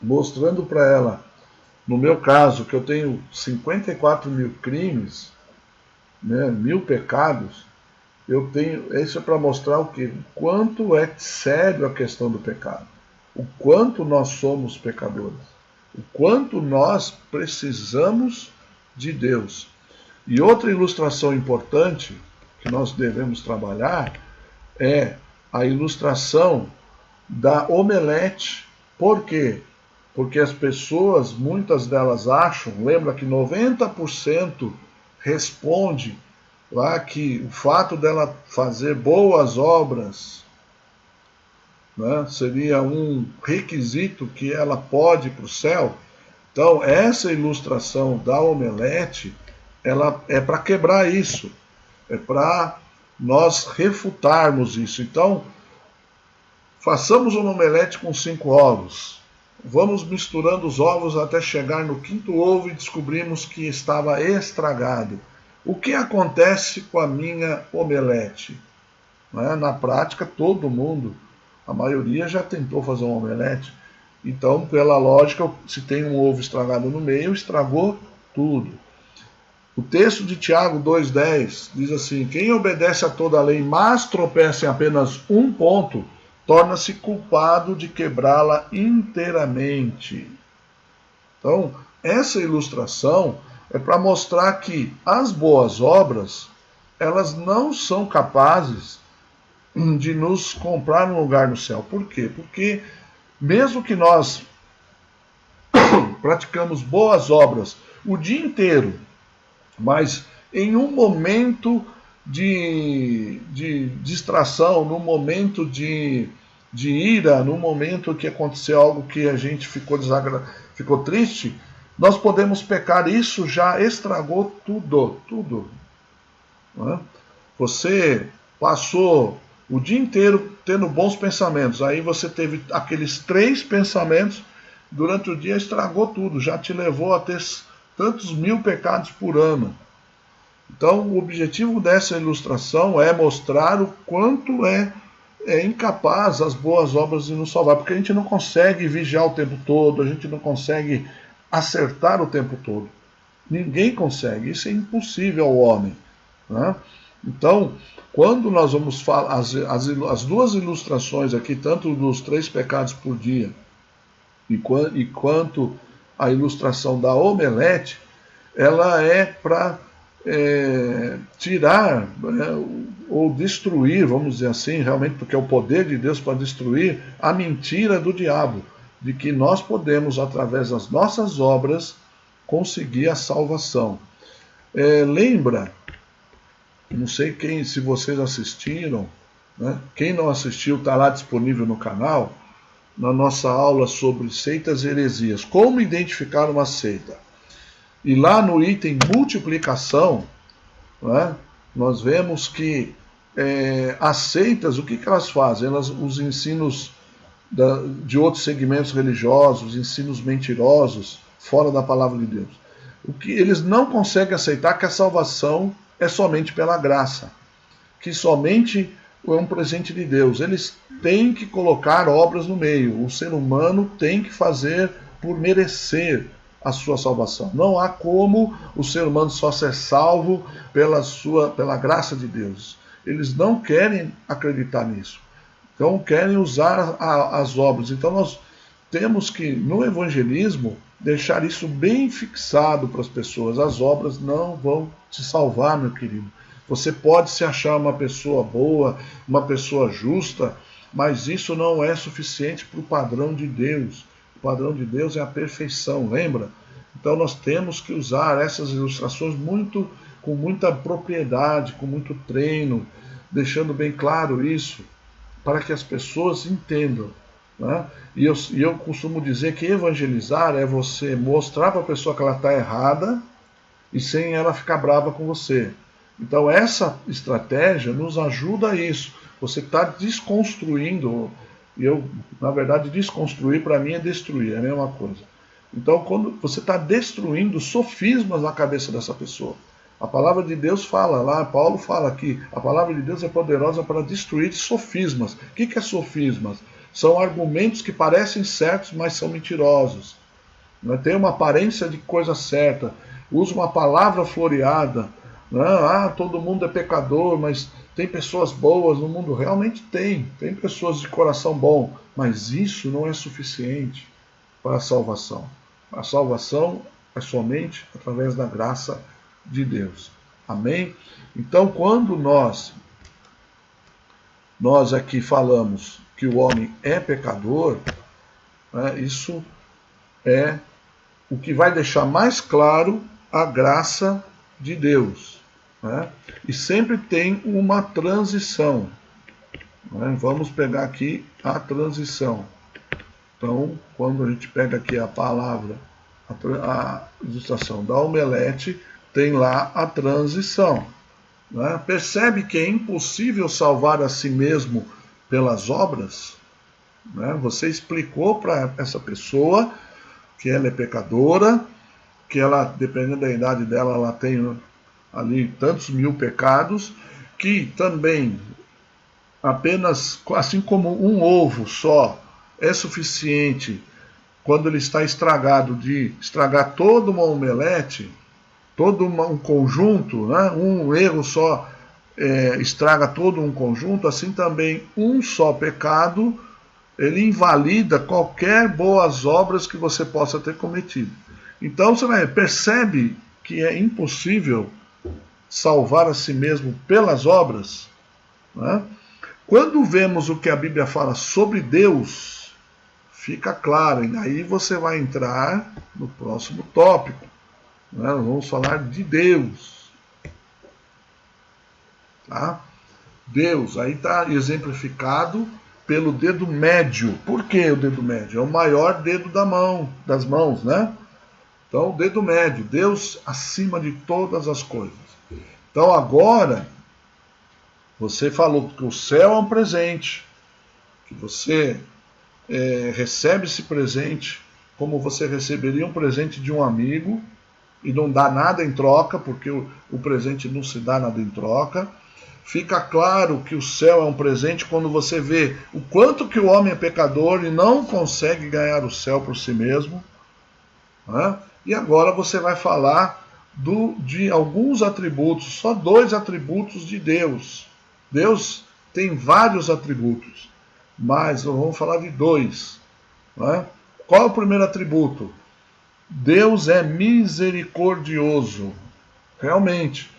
mostrando para ela, no meu caso, que eu tenho 54 mil crimes, né, 1000 pecados, isso é para mostrar o quê? O quanto é sério a questão do pecado, o quanto nós somos pecadores, o quanto nós precisamos de Deus. E outra ilustração importante que nós devemos trabalhar é a ilustração da omelete. Por quê? Porque as pessoas, muitas delas acham, lembra que 90% responde lá que o fato dela fazer boas obras, né, seria um requisito que ela pode ir para o céu. Então essa ilustração da omelete, ela é para quebrar isso, é para nós refutarmos isso. Então, façamos uma omelete com 5 ovos. Vamos misturando os ovos até chegar no 5º ovo e descobrimos que estava estragado. O que acontece com a minha omelete? Na prática, todo mundo, a maioria já tentou fazer uma omelete. Então, pela lógica, se tem um ovo estragado no meio, estragou tudo. O texto de Tiago 2,10 diz assim: quem obedece a toda a lei, mas tropeça em apenas um ponto, torna-se culpado de quebrá-la inteiramente. Então, essa ilustração é para mostrar que as boas obras, elas não são capazes de nos comprar um lugar no céu. Por quê? Porque mesmo que nós praticamos boas obras o dia inteiro, mas em um momento de distração, num momento de ira, num momento que aconteceu algo que a gente ficou triste, nós podemos pecar. Isso já estragou tudo. Não é? Você passou o dia inteiro tendo bons pensamentos, aí você teve aqueles 3 pensamentos durante o dia, estragou tudo, já te levou a ter tantos 1000 pecados por ano. Então, o objetivo dessa ilustração é mostrar o quanto é incapaz as boas obras de nos salvar, porque a gente não consegue vigiar o tempo todo, a gente não consegue acertar o tempo todo. Ninguém consegue, isso é impossível ao homem. Né? Então, quando nós vamos falar, as 2 ilustrações aqui, tanto dos 3 pecados por dia, e quanto a ilustração da omelete, ela é para tirar, ou destruir, vamos dizer assim, realmente, porque é o poder de Deus para destruir a mentira do diabo, de que nós podemos, através das nossas obras, conseguir a salvação. Lembra, não sei se vocês assistiram, né? Quem não assistiu está lá disponível no canal, na nossa aula sobre seitas e heresias, como identificar uma seita. E lá no item multiplicação, né, nós vemos que as seitas, o que elas fazem? Os ensinos de outros segmentos religiosos, ensinos mentirosos, fora da palavra de Deus. O que eles não conseguem aceitar que a salvação é somente pela graça, que somente é um presente de Deus. Eles têm que colocar obras no meio. O ser humano tem que fazer por merecer a sua salvação. Não há como o ser humano só ser salvo pela graça de Deus. Eles não querem acreditar nisso. Então querem usar as obras. Então nós temos que, no evangelismo, deixar isso bem fixado para as pessoas. As obras não vão te salvar, meu querido. Você pode se achar uma pessoa boa, uma pessoa justa, mas isso não é suficiente para o padrão de Deus. O padrão de Deus é a perfeição, lembra? Então nós temos que usar essas ilustrações com muita propriedade, com muito treino, deixando bem claro isso, para que as pessoas entendam. Né? E eu costumo dizer que evangelizar é você mostrar para a pessoa que ela está errada e sem ela ficar brava com você. Então essa estratégia nos ajuda a isso. Você está desconstruindo. Na verdade, desconstruir para mim é destruir, é a mesma coisa. Então, quando você está destruindo sofismas na cabeça dessa pessoa. A palavra de Deus fala lá, Paulo fala aqui, a palavra de Deus é poderosa para destruir sofismas. O que é sofismas? São argumentos que parecem certos, mas são mentirosos. Tem uma aparência de coisa certa, usa uma palavra floreada. Todo mundo é pecador, mas tem pessoas boas no mundo. Realmente tem pessoas de coração bom, mas isso não é suficiente para a salvação. A salvação é somente através da graça de Deus. Amém? Então, quando nós aqui falamos que o homem é pecador, isso é o que vai deixar mais claro a graça de Deus. E sempre tem uma transição. Vamos pegar aqui a transição. Então, quando a gente pega aqui a palavra, a ilustração da omelete, tem lá a transição. Percebe que é impossível salvar a si mesmo pelas obras? Você explicou para essa pessoa que ela é pecadora, que ela, dependendo da idade dela, ela tem ali tantos 1000 pecados, que também apenas, assim como um ovo só é suficiente quando ele está estragado de estragar toda uma omelete, todo um conjunto, um erro só estraga todo um conjunto, assim também um só pecado, ele invalida qualquer boas obras que você possa ter cometido. Então você percebe que é impossível salvar a si mesmo pelas obras. Quando vemos o que a Bíblia fala sobre Deus, fica claro, e aí você vai entrar no próximo tópico. Nós vamos falar de Deus. Tá? Deus, aí está exemplificado pelo dedo médio. Por que o dedo médio? É o maior dedo das mãos, né? Então, o dedo médio, Deus acima de todas as coisas. Então, agora, você falou que o céu é um presente, que você recebe esse presente como você receberia um presente de um amigo e não dá nada em troca, porque o presente não se dá nada em troca. Fica claro que o céu é um presente quando você vê o quanto que o homem é pecador e não consegue ganhar o céu por si mesmo. Né? E agora você vai falar de alguns atributos, só 2 atributos de Deus. Deus tem vários atributos, mas nós vamos falar de 2. Né? Qual é o primeiro atributo? Deus é misericordioso. Realmente.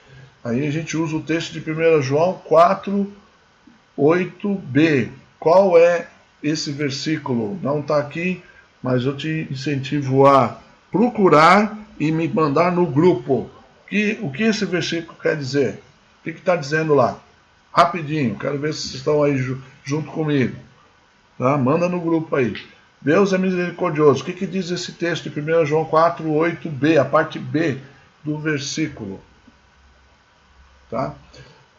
Aí a gente usa o texto de 1 João 4, 8b. Qual é esse versículo? Não está aqui, mas eu te incentivo a procurar e me mandar no grupo. O que esse versículo quer dizer? O que está dizendo lá? Rapidinho, quero ver se vocês estão aí junto comigo. Tá? Manda no grupo aí. Deus é misericordioso. O que diz esse texto de 1 João 4, 8b, a parte B do versículo? Tá?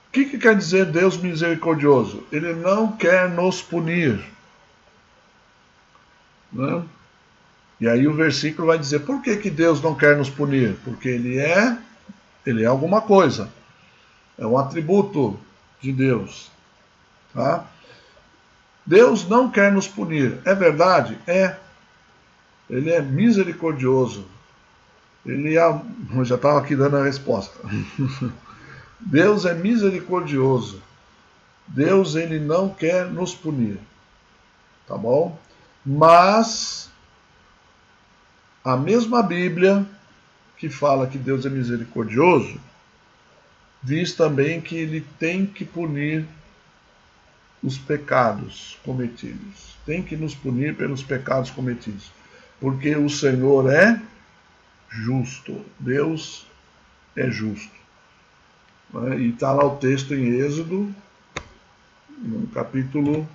O que quer dizer Deus misericordioso? Ele não quer nos punir. Né? E aí o versículo vai dizer, por que Deus não quer nos punir? Porque ele é alguma coisa. É um atributo de Deus. Tá? Deus não quer nos punir. É verdade? É. Ele é misericordioso. Eu já estava aqui dando a resposta. Deus é misericordioso. Deus, ele não quer nos punir. Tá bom? Mas a mesma Bíblia que fala que Deus é misericordioso, diz também que ele tem que punir os pecados cometidos. Tem que nos punir pelos pecados cometidos. Porque o Senhor é justo. Deus é justo. E está lá o texto em Êxodo, no capítulo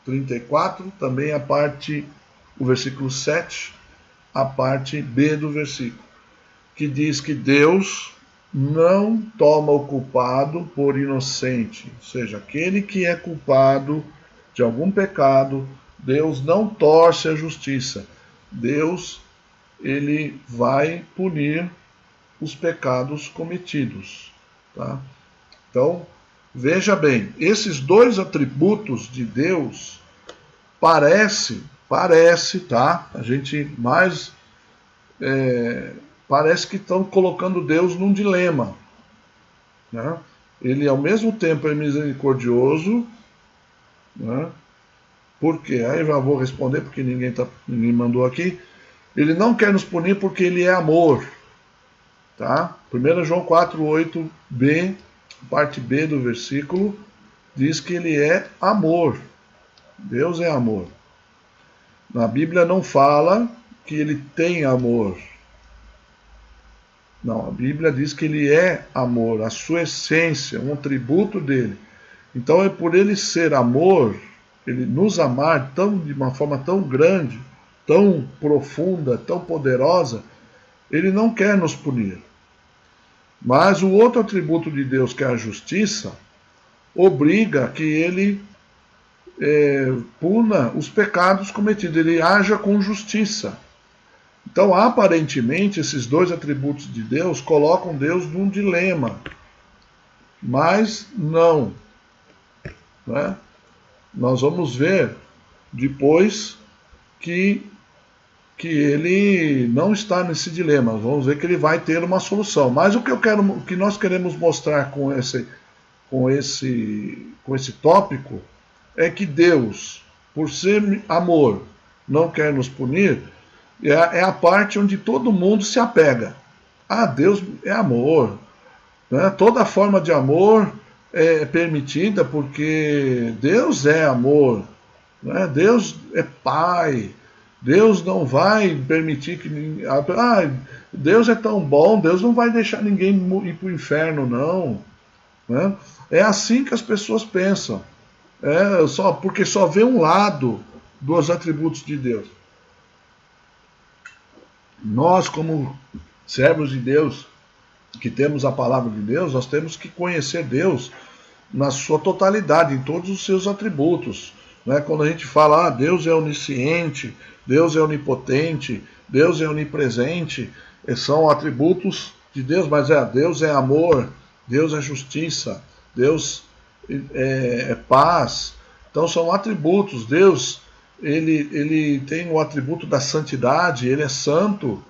34, também o versículo 7, a parte B do versículo, que diz que Deus não toma o culpado por inocente. Ou seja, aquele que é culpado de algum pecado, Deus não torce a justiça. Deus, ele vai punir os pecados cometidos. Tá? Então, veja bem, esses 2 atributos de Deus parece, tá? A gente mais parece que estão colocando Deus num dilema. Né? Ele ao mesmo tempo é misericordioso, né? Por quê? Aí eu já vou responder porque ninguém mandou aqui. Ele não quer nos punir porque ele é amor. Tá? 1 João 4, 8b, parte B do versículo, diz que ele é amor. Deus é amor. Na Bíblia não fala que ele tem amor. Não, a Bíblia diz que ele é amor, a sua essência, um atributo dele. Então é por ele ser amor, ele nos amar de uma forma tão grande, tão profunda, tão poderosa, ele não quer nos punir. Mas o outro atributo de Deus, que é a justiça, obriga que ele puna os pecados cometidos, ele haja com justiça. Então, aparentemente, esses 2 atributos de Deus colocam Deus num dilema. Mas não. Né? Nós vamos ver depois que ele não está nesse dilema. Vamos ver que ele vai ter uma solução. Mas o que nós queremos mostrar com esse tópico é que Deus, por ser amor, não quer nos punir, é a parte onde todo mundo se apega. Deus é amor. Né? Toda forma de amor é permitida porque Deus é amor. Né? Deus é Pai. Deus não vai permitir que Deus é tão bom, Deus não vai deixar ninguém ir para o inferno, não. Né? É assim que as pessoas pensam. Porque só vê um lado dos atributos de Deus. Nós, como servos de Deus, que temos a palavra de Deus, nós temos que conhecer Deus na sua totalidade, em todos os seus atributos. Né? Quando a gente fala, Deus é onisciente, Deus é onipotente, Deus é onipresente, são atributos de Deus, mas Deus é amor, Deus é justiça, Deus é paz. Então são atributos. Deus, ele tem o atributo da santidade, ele é santo.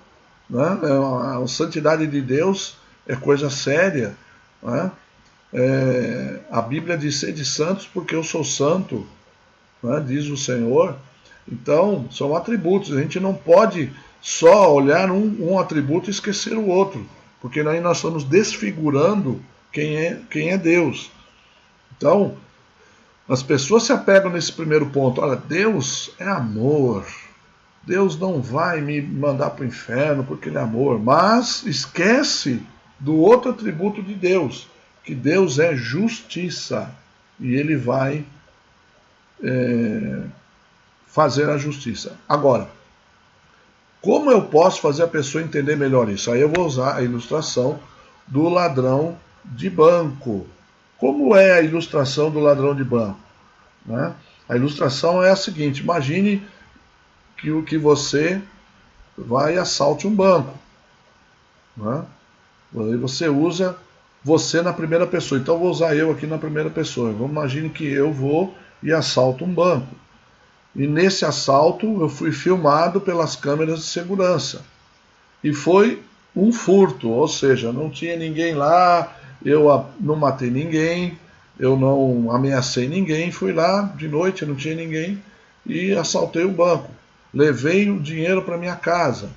Né? A santidade de Deus é coisa séria. Né? A Bíblia diz: sede santos porque eu sou santo, né? Diz o Senhor. Então são atributos. A gente não pode só olhar um atributo e esquecer o outro, porque aí nós estamos desfigurando quem é Deus. Então as pessoas se apegam nesse primeiro ponto. Olha, Deus é amor, Deus não vai me mandar para o inferno porque ele é amor, mas esquece do outro atributo de Deus, que Deus é justiça, e ele vai fazer a justiça. Agora, como eu posso fazer a pessoa entender melhor isso? Aí eu vou usar a ilustração do ladrão de banco. Como é a ilustração do ladrão de banco? Né? A ilustração é a seguinte: imagine que você vai e assalte um banco. Né? Aí você usa você na primeira pessoa. Então eu vou usar eu aqui na primeira pessoa. Imagine que eu vou e assalto um banco. E nesse assalto eu fui filmado pelas câmeras de segurança. E foi um furto, ou seja, não tinha ninguém lá, eu não matei ninguém, eu não ameacei ninguém, fui lá de noite, não tinha ninguém, e assaltei o banco. Levei o dinheiro para minha casa.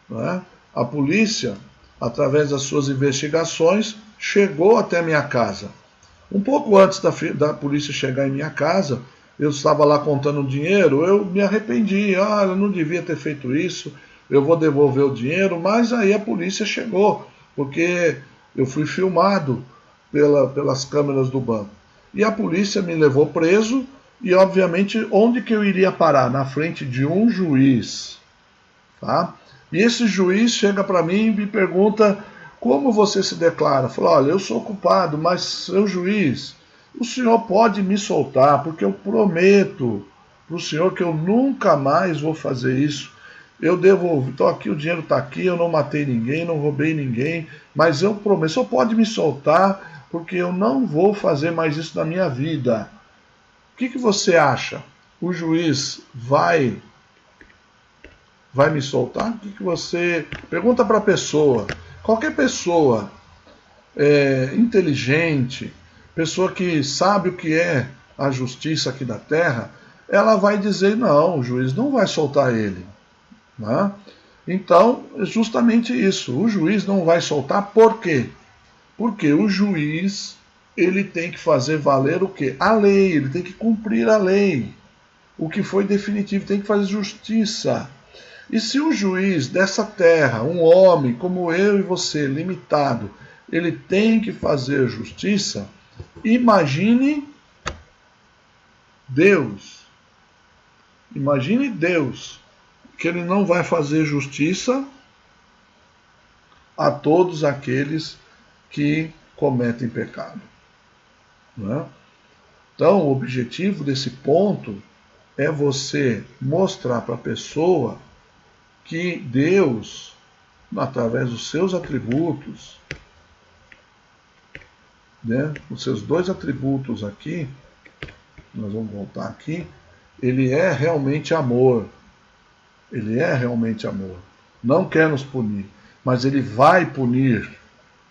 Né? A polícia, através das suas investigações, chegou até minha casa. Um pouco antes da polícia chegar em minha casa, eu estava lá contando dinheiro, eu me arrependi, eu não devia ter feito isso, eu vou devolver o dinheiro, mas aí a polícia chegou, porque eu fui filmado pelas câmeras do banco. E a polícia me levou preso, e obviamente onde que eu iria parar? Na frente de um juiz. Tá? E esse juiz chega para mim e me pergunta: como você se declara? Fala: olha, eu sou culpado, mas seu juiz, o senhor pode me soltar, porque eu prometo para o senhor que eu nunca mais vou fazer isso. Eu devolvi, então aqui o dinheiro está aqui, eu não matei ninguém, não roubei ninguém, mas eu prometo, o senhor pode me soltar, porque eu não vou fazer mais isso na minha vida. O que você acha? O juiz vai me soltar? O que você... Pergunta para a pessoa. Qualquer pessoa inteligente, pessoa que sabe o que é a justiça aqui da terra, ela vai dizer: não, o juiz não vai soltar ele. Né? Então, é justamente isso. O juiz não vai soltar, por quê? Porque o juiz, ele tem que fazer valer o quê? A lei, ele tem que cumprir a lei. O que foi definitivo, tem que fazer justiça. E se o juiz dessa terra, um homem como eu e você, limitado, ele tem que fazer justiça, imagine Deus. Imagine Deus, que ele não vai fazer justiça a todos aqueles que cometem pecado. Não é? Então, o objetivo desse ponto é você mostrar para a pessoa que Deus, através dos seus atributos, né, os seus dois atributos aqui, nós vamos voltar aqui, ele é realmente amor. Ele é realmente amor. Não quer nos punir, mas ele vai punir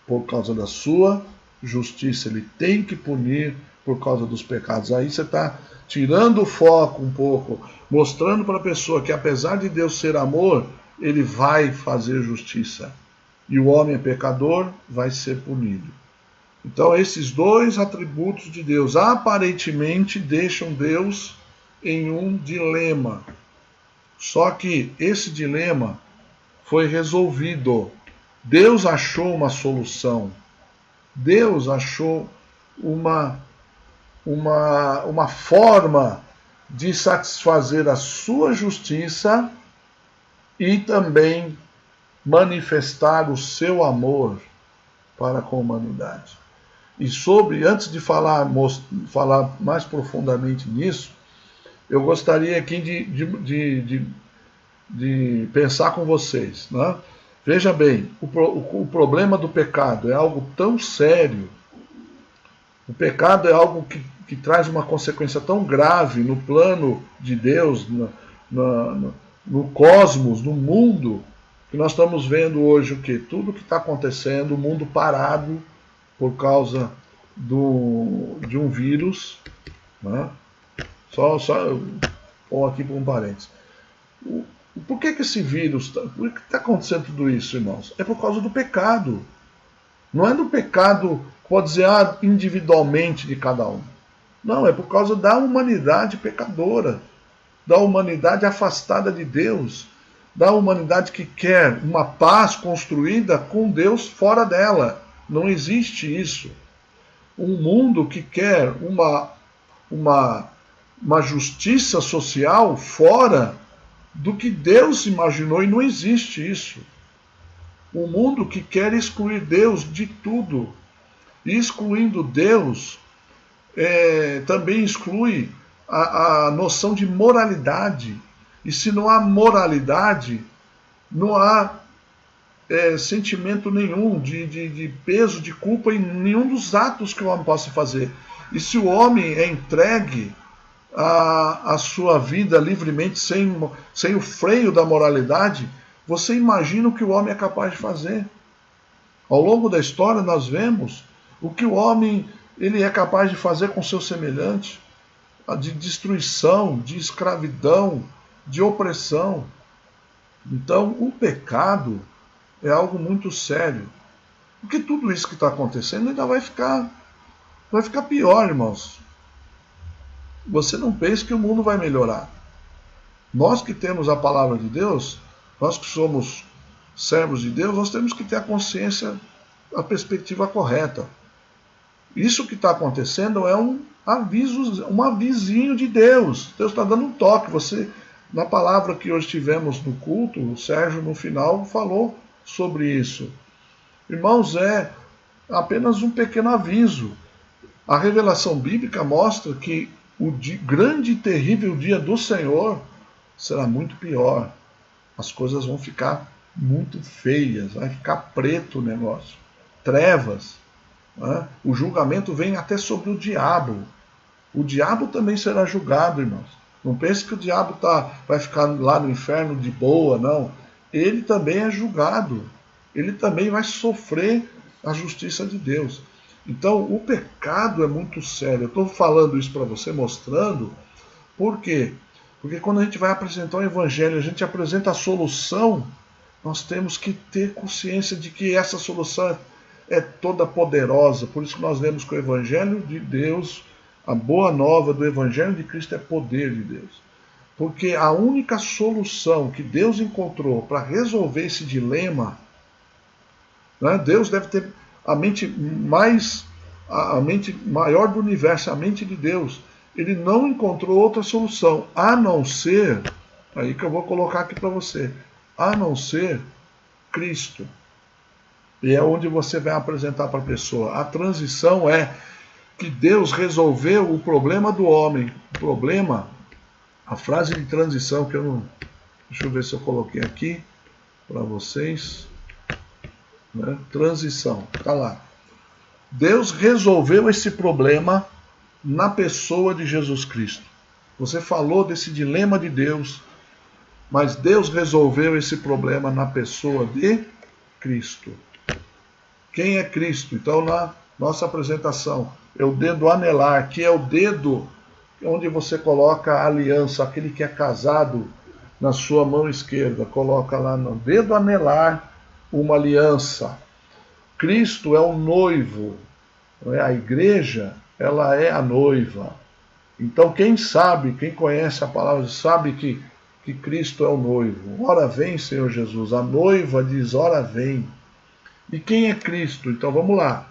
por causa da sua justiça. Ele tem que punir por causa dos pecados. Aí você está tirando o foco um pouco, mostrando para a pessoa que apesar de Deus ser amor, ele vai fazer justiça. E o homem é pecador, vai ser punido. Então esses dois atributos de Deus aparentemente deixam Deus em um dilema. Só que esse dilema foi resolvido. Deus achou uma solução. Deus achou uma forma de satisfazer a sua justiça e também manifestar o seu amor para com a humanidade. E antes de falar mais profundamente nisso, eu gostaria aqui de pensar com vocês, né? Veja bem, o problema do pecado é algo tão sério, o pecado é algo que traz uma consequência tão grave no plano de Deus, no cosmos, no mundo, que nós estamos vendo hoje o que? Tudo que está acontecendo, o mundo parado por causa de um vírus, né? Só vou aqui por um parênteses. Por que esse vírus, por que está acontecendo tudo isso, irmãos? É por causa do pecado. Não é do pecado, pode dizer, individualmente de cada um. Não, é por causa da humanidade pecadora, da humanidade afastada de Deus, da humanidade que quer uma paz construída com Deus fora dela. Não existe isso. Um mundo que quer uma justiça social fora do que Deus imaginou, e não existe isso. Um mundo que quer excluir Deus de tudo. E excluindo Deus, também exclui a noção de moralidade. E se não há moralidade, não há sentimento nenhum de peso, de culpa em nenhum dos atos que o homem possa fazer. E se o homem é entregue a sua vida livremente, sem o freio da moralidade, você imagina o que o homem é capaz de fazer. Ao longo da história nós vemos o que o homem ele é capaz de fazer com seu semelhante, de destruição, de escravidão, de opressão. Então o pecado é algo muito sério. Porque tudo isso que está acontecendo ainda vai ficar pior, irmãos. Você não pense que o mundo vai melhorar. Nós que temos a palavra de Deus, nós que somos servos de Deus, nós temos que ter a consciência, a perspectiva correta. Isso que está acontecendo é um avisinho de Deus. Deus está dando um toque. Na palavra que hoje tivemos no culto, o Sérgio no final falou sobre isso. Irmãos, é apenas um pequeno aviso. A revelação bíblica mostra que o grande e terrível dia do Senhor será muito pior. As coisas vão ficar muito feias, vai ficar preto o negócio. Trevas. Né? O julgamento vem até sobre o diabo. O diabo também será julgado, irmãos. Não pense que o diabo vai ficar lá no inferno de boa, não. Ele também é julgado. Ele também vai sofrer a justiça de Deus. Então, o pecado é muito sério. Eu estou falando isso para você, mostrando. Por quê? Porque quando a gente vai apresentar o Evangelho, a gente apresenta a solução, nós temos que ter consciência de que essa solução é toda poderosa. Por isso que nós lemos que o Evangelho de Deus, a boa nova do Evangelho de Cristo é poder de Deus. Porque a única solução que Deus encontrou para resolver esse dilema, né, Deus deve ter a mente maior do universo, a mente de Deus. Ele não encontrou outra solução, a não ser, aí que eu vou colocar aqui para você, a não ser Cristo. E é onde você vai apresentar para a pessoa. A transição é que Deus resolveu o problema do homem. O problema, a frase de transição que eu não... Deixa eu ver se eu coloquei aqui para vocês. Né? Transição, está lá. Deus resolveu esse problema na pessoa de Jesus Cristo. Você falou desse dilema de Deus, mas Deus resolveu esse problema na pessoa de Cristo. Quem é Cristo? Então, na nossa apresentação, é o dedo anelar, que é o dedo onde você coloca a aliança, aquele que é casado na sua mão esquerda, coloca lá no dedo anelar uma aliança. Cristo é o noivo, a igreja, ela é a noiva. Então quem sabe, quem conhece a palavra, sabe que Cristo é o noivo. Ora vem, Senhor Jesus. A noiva diz, ora vem. E quem é Cristo? Então vamos lá.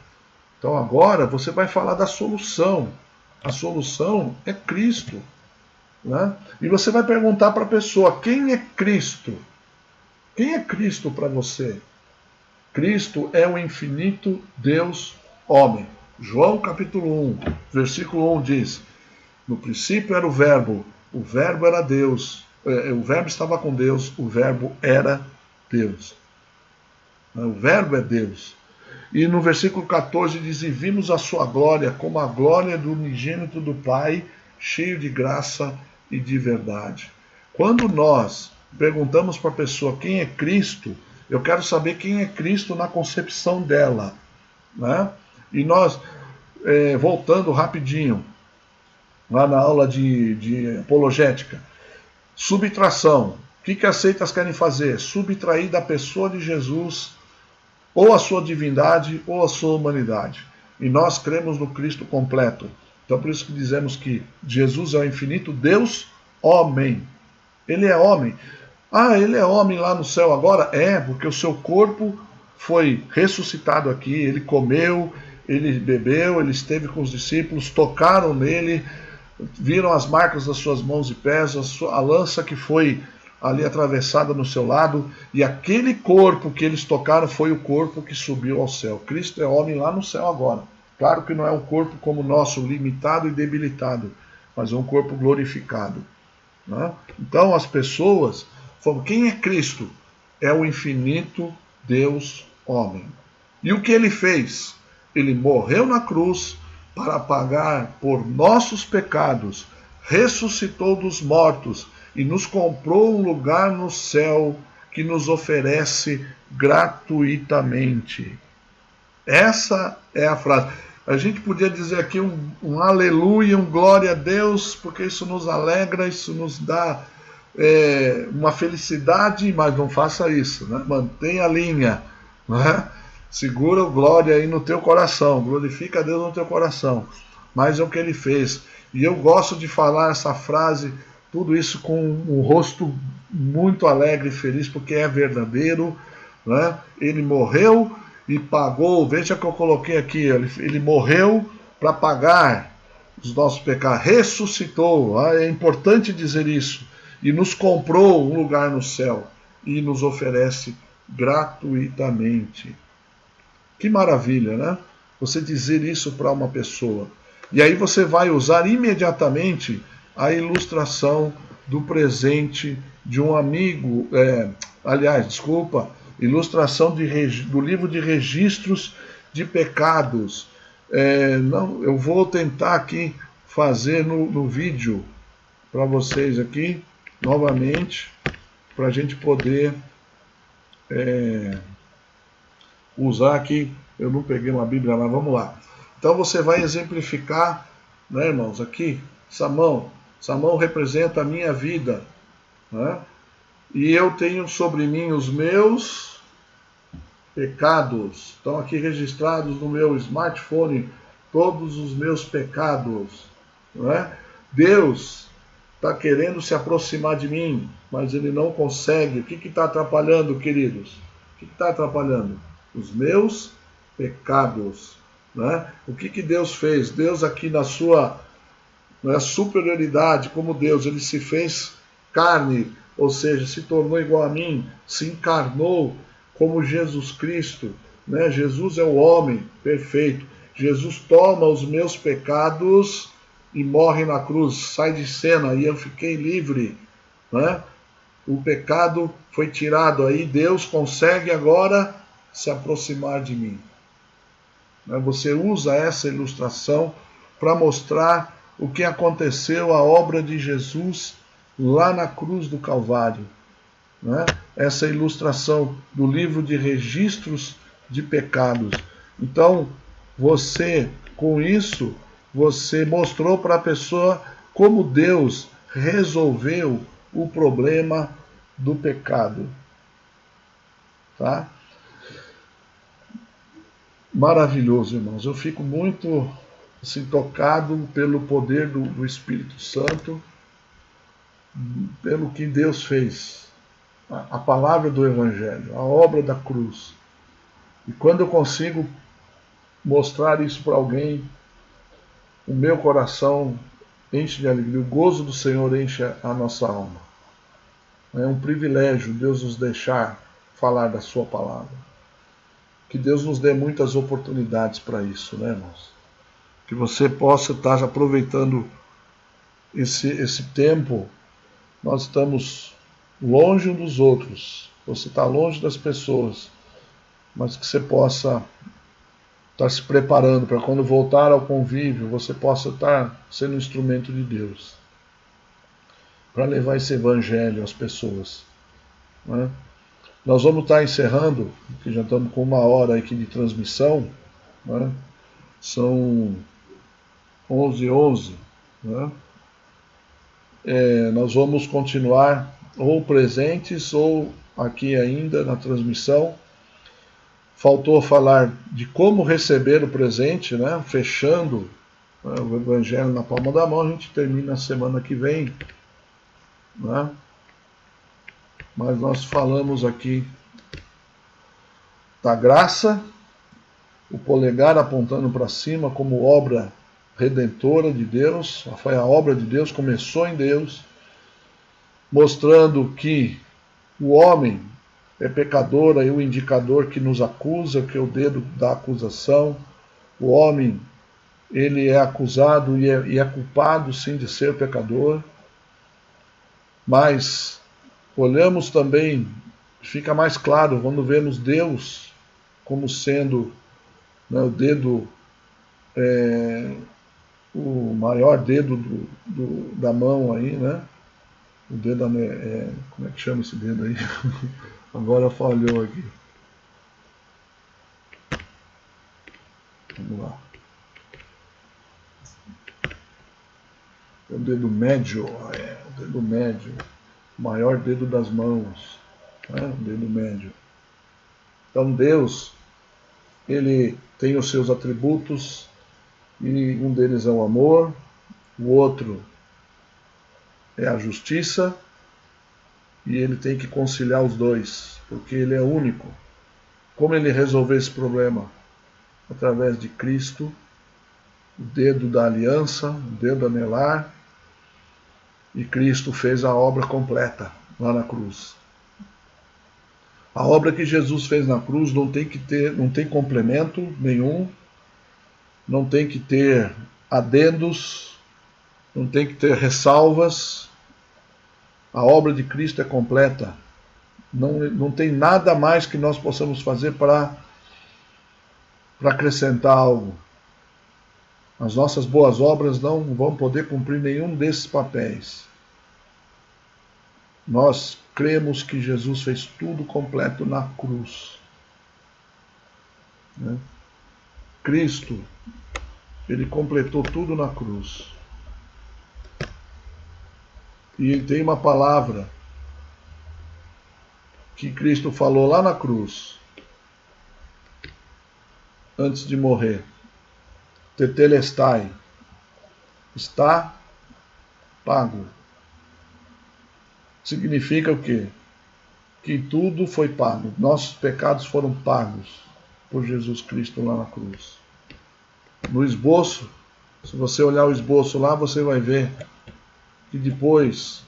Então agora você vai falar da solução. A solução é Cristo. Né? E você vai perguntar para a pessoa, quem é Cristo? Quem é Cristo para você? Cristo é o infinito Deus homem. João capítulo 1, versículo 1 diz: no princípio era o verbo era Deus, o verbo estava com Deus, o verbo era Deus. O verbo é Deus. E no versículo 14 diz: e vimos a sua glória como a glória do unigênito do Pai, cheio de graça e de verdade. Quando nós perguntamos para a pessoa quem é Cristo, eu quero saber quem é Cristo na concepção dela, né? E nós, voltando rapidinho, lá na aula de apologética, subtração. O que as seitas querem fazer? Subtrair da pessoa de Jesus ou a sua divindade ou a sua humanidade. E nós cremos no Cristo completo. Então por isso que dizemos que Jesus é o infinito Deus homem. Ele é homem. Ah, ele é homem lá no céu agora? É, porque o seu corpo foi ressuscitado aqui, ele comeu, ele bebeu, ele esteve com os discípulos, tocaram nele, viram as marcas das suas mãos e pés, a lança que foi ali atravessada no seu lado, e aquele corpo que eles tocaram foi o corpo que subiu ao céu. Cristo é homem lá no céu agora. Claro que não é um corpo como o nosso, limitado e debilitado, mas é um corpo glorificado, né? Então as pessoas falam: quem é Cristo? É o infinito Deus homem. E o que ele fez? Ele morreu na cruz para pagar por nossos pecados, ressuscitou dos mortos e nos comprou um lugar no céu que nos oferece gratuitamente. Essa é a frase. A gente podia dizer aqui um aleluia, um glória a Deus, porque isso nos alegra, isso nos dá uma felicidade, mas não faça isso, né? Mantenha a linha, né? Segura o glória aí no teu coração, glorifica a Deus no teu coração. Mas é o que ele fez. E eu gosto de falar essa frase, tudo isso com um rosto muito alegre e feliz, porque é verdadeiro, né? Ele morreu e pagou, veja que eu coloquei aqui, ele morreu para pagar os nossos pecados, ressuscitou, é importante dizer isso, e nos comprou um lugar no céu, e nos oferece gratuitamente. Que maravilha, né? Você dizer isso para uma pessoa. E aí você vai usar imediatamente a ilustração do presente de um amigo, ilustração do livro de registros de pecados. Eu vou tentar aqui fazer no vídeo para vocês aqui, novamente, para a gente poder usar aqui. Eu não peguei uma Bíblia lá, vamos lá. Então você vai exemplificar, né, irmãos, aqui, essa mão representa a minha vida, né? E eu tenho sobre mim os meus pecados. Estão aqui registrados no meu smartphone todos os meus pecados, né? Deus está querendo se aproximar de mim, mas ele não consegue. O que está atrapalhando, queridos? O que está atrapalhando? Os meus pecados, né? O que Deus fez? Deus aqui na sua superioridade como Deus, ele se fez carne, ou seja, se tornou igual a mim, se encarnou como Jesus Cristo, né? Jesus é o homem perfeito. Jesus toma os meus pecados e morre na cruz, sai de cena e eu fiquei livre, né? O pecado foi tirado, aí Deus consegue agora se aproximar de mim. Você usa essa ilustração para mostrar o que aconteceu, a obra de Jesus lá na cruz do Calvário, né? Essa ilustração do livro de registros de pecados. Então, você, com isso, você mostrou para a pessoa como Deus resolveu o problema do pecado. Tá? Maravilhoso, irmãos. Eu fico muito assim, tocado pelo poder do Espírito Santo, pelo que Deus fez. A palavra do Evangelho, a obra da cruz. E quando eu consigo mostrar isso para alguém, o meu coração enche de alegria, o gozo do Senhor enche a nossa alma. É um privilégio Deus nos deixar falar da sua palavra. Que Deus nos dê muitas oportunidades para isso, né, irmãos? Que você possa estar aproveitando esse tempo. Nós estamos longe uns dos outros, você está longe das pessoas, mas que você possa estar se preparando para quando voltar ao convívio, você possa estar sendo um instrumento de Deus para levar esse evangelho às pessoas, né? Nós vamos estar encerrando, que já estamos com 1 hora aqui de transmissão, né? São 11h11, né? Nós vamos continuar ou presentes ou aqui ainda na transmissão. Faltou falar de como receber o presente, né? Fechando, né, o Evangelho na palma da mão. A gente termina a semana que vem, né? Mas nós falamos aqui da graça, o polegar apontando para cima como obra redentora de Deus. Foi a obra de Deus, começou em Deus, mostrando que o homem é pecador, aí o indicador que nos acusa, que é o dedo da acusação. O homem, ele é acusado e é culpado sim de ser pecador, mas olhamos também, fica mais claro quando vemos Deus como sendo, né, o dedo, o maior dedo da mão aí, né? O dedo, como é que chama esse dedo aí? Agora falhou aqui. Vamos lá. É o dedo médio, o dedo médio. O maior dedo das mãos, né? O dedo médio. Então Deus, ele tem os seus atributos, e um deles é o amor, o outro é a justiça, e ele tem que conciliar os dois, porque ele é único. Como ele resolveu esse problema? Através de Cristo, o dedo da aliança, o dedo anelar, e Cristo fez a obra completa lá na cruz. A obra que Jesus fez na cruz não tem complemento nenhum, não tem que ter adendos, não tem que ter ressalvas. A obra de Cristo é completa. Não tem nada mais que nós possamos fazer para acrescentar algo. As nossas boas obras não vão poder cumprir nenhum desses papéis. Nós cremos que Jesus fez tudo completo na cruz, né? Cristo, ele completou tudo na cruz. E ele tem uma palavra que Cristo falou lá na cruz, antes de morrer. Tetelestai, está pago. Significa o quê? Que tudo foi pago. Nossos pecados foram pagos por Jesus Cristo lá na cruz. No esboço, se você olhar o esboço lá, você vai ver que depois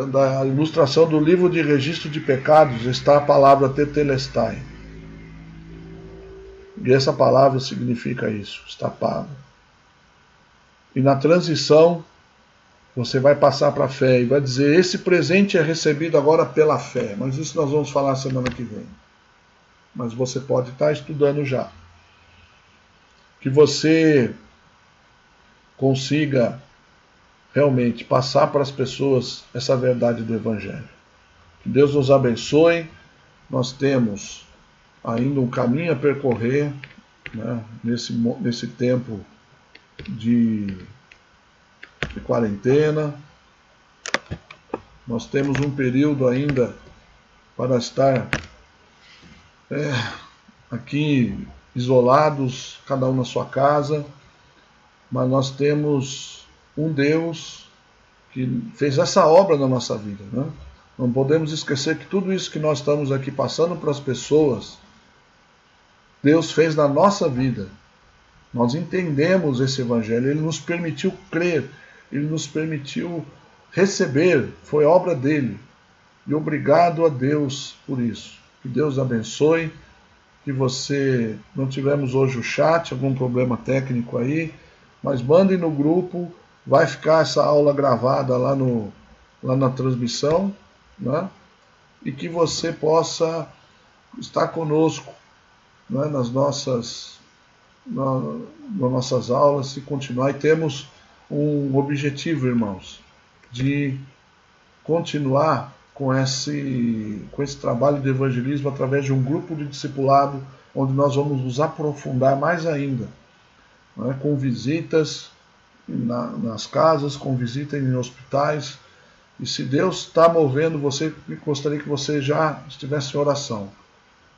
da ilustração do livro de registro de pecados está a palavra tetelestai. E essa palavra significa isso, está pago. E na transição, você vai passar para a fé e vai dizer, esse presente é recebido agora pela fé. Mas isso nós vamos falar semana que vem. Mas você pode estar estudando já. Que você consiga realmente passar para as pessoas essa verdade do Evangelho. Que Deus nos abençoe. Nós temos ainda um caminho a percorrer, né, nesse tempo de quarentena. Nós temos um período ainda para estar aqui isolados, cada um na sua casa, mas nós temos um Deus que fez essa obra na nossa vida, né? Não podemos esquecer que tudo isso que nós estamos aqui passando para as pessoas, Deus fez na nossa vida. Nós entendemos esse Evangelho, Ele nos permitiu crer, Ele nos permitiu receber, foi obra dele. E obrigado a Deus por isso. Que Deus abençoe. Que você, não tivemos hoje o chat, algum problema técnico aí, mas mandem no grupo, vai ficar essa aula gravada lá na transmissão, né? E que você possa estar conosco, né? nas nossas aulas e continuar. E temos um objetivo, irmãos, de continuar com esse trabalho de evangelismo através de um grupo de discipulado, onde nós vamos nos aprofundar mais ainda, né, com visitas nas casas, com visitas em hospitais. E se Deus está movendo você, gostaria que você já estivesse em oração,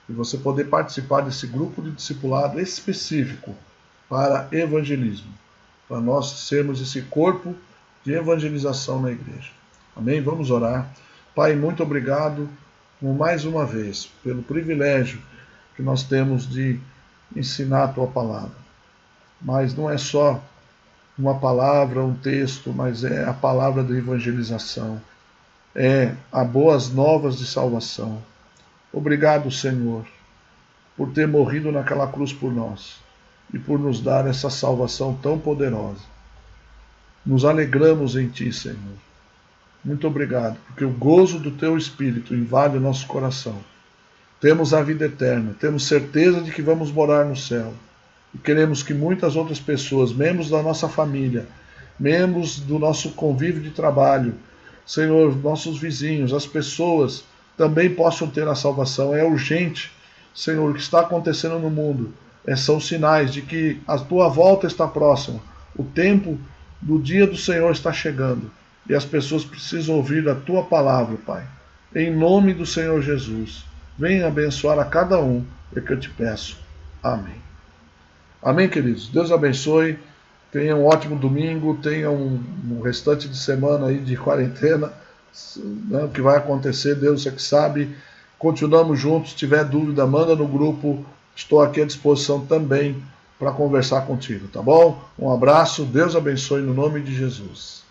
e você poder participar desse grupo de discipulado específico para evangelismo, para nós sermos esse corpo de evangelização na igreja. Amém? Vamos orar. Pai, muito obrigado mais uma vez pelo privilégio que nós temos de ensinar a Tua palavra. Mas não é só uma palavra, um texto, mas é a palavra da evangelização. É a boas novas de salvação. Obrigado, Senhor, por ter morrido naquela cruz por nós e por nos dar essa salvação tão poderosa. Nos alegramos em Ti, Senhor. Muito obrigado, porque o gozo do Teu Espírito invade o nosso coração. Temos a vida eterna, temos certeza de que vamos morar no céu. E queremos que muitas outras pessoas, membros da nossa família, membros do nosso convívio de trabalho, Senhor, nossos vizinhos, as pessoas também possam ter a salvação. É urgente, Senhor, o que está acontecendo no mundo. São sinais de que a Tua volta está próxima. O tempo do dia do Senhor está chegando. E as pessoas precisam ouvir a Tua palavra, Pai. Em nome do Senhor Jesus, venha abençoar a cada um, é que eu te peço. Amém. Amém, queridos. Deus abençoe. Tenha um ótimo domingo, tenha um restante de semana aí de quarentena. Né, o que vai acontecer, Deus é que sabe. Continuamos juntos. Se tiver dúvida, manda no grupo. Estou aqui à disposição também para conversar contigo, tá bom? Um abraço. Deus abençoe no nome de Jesus.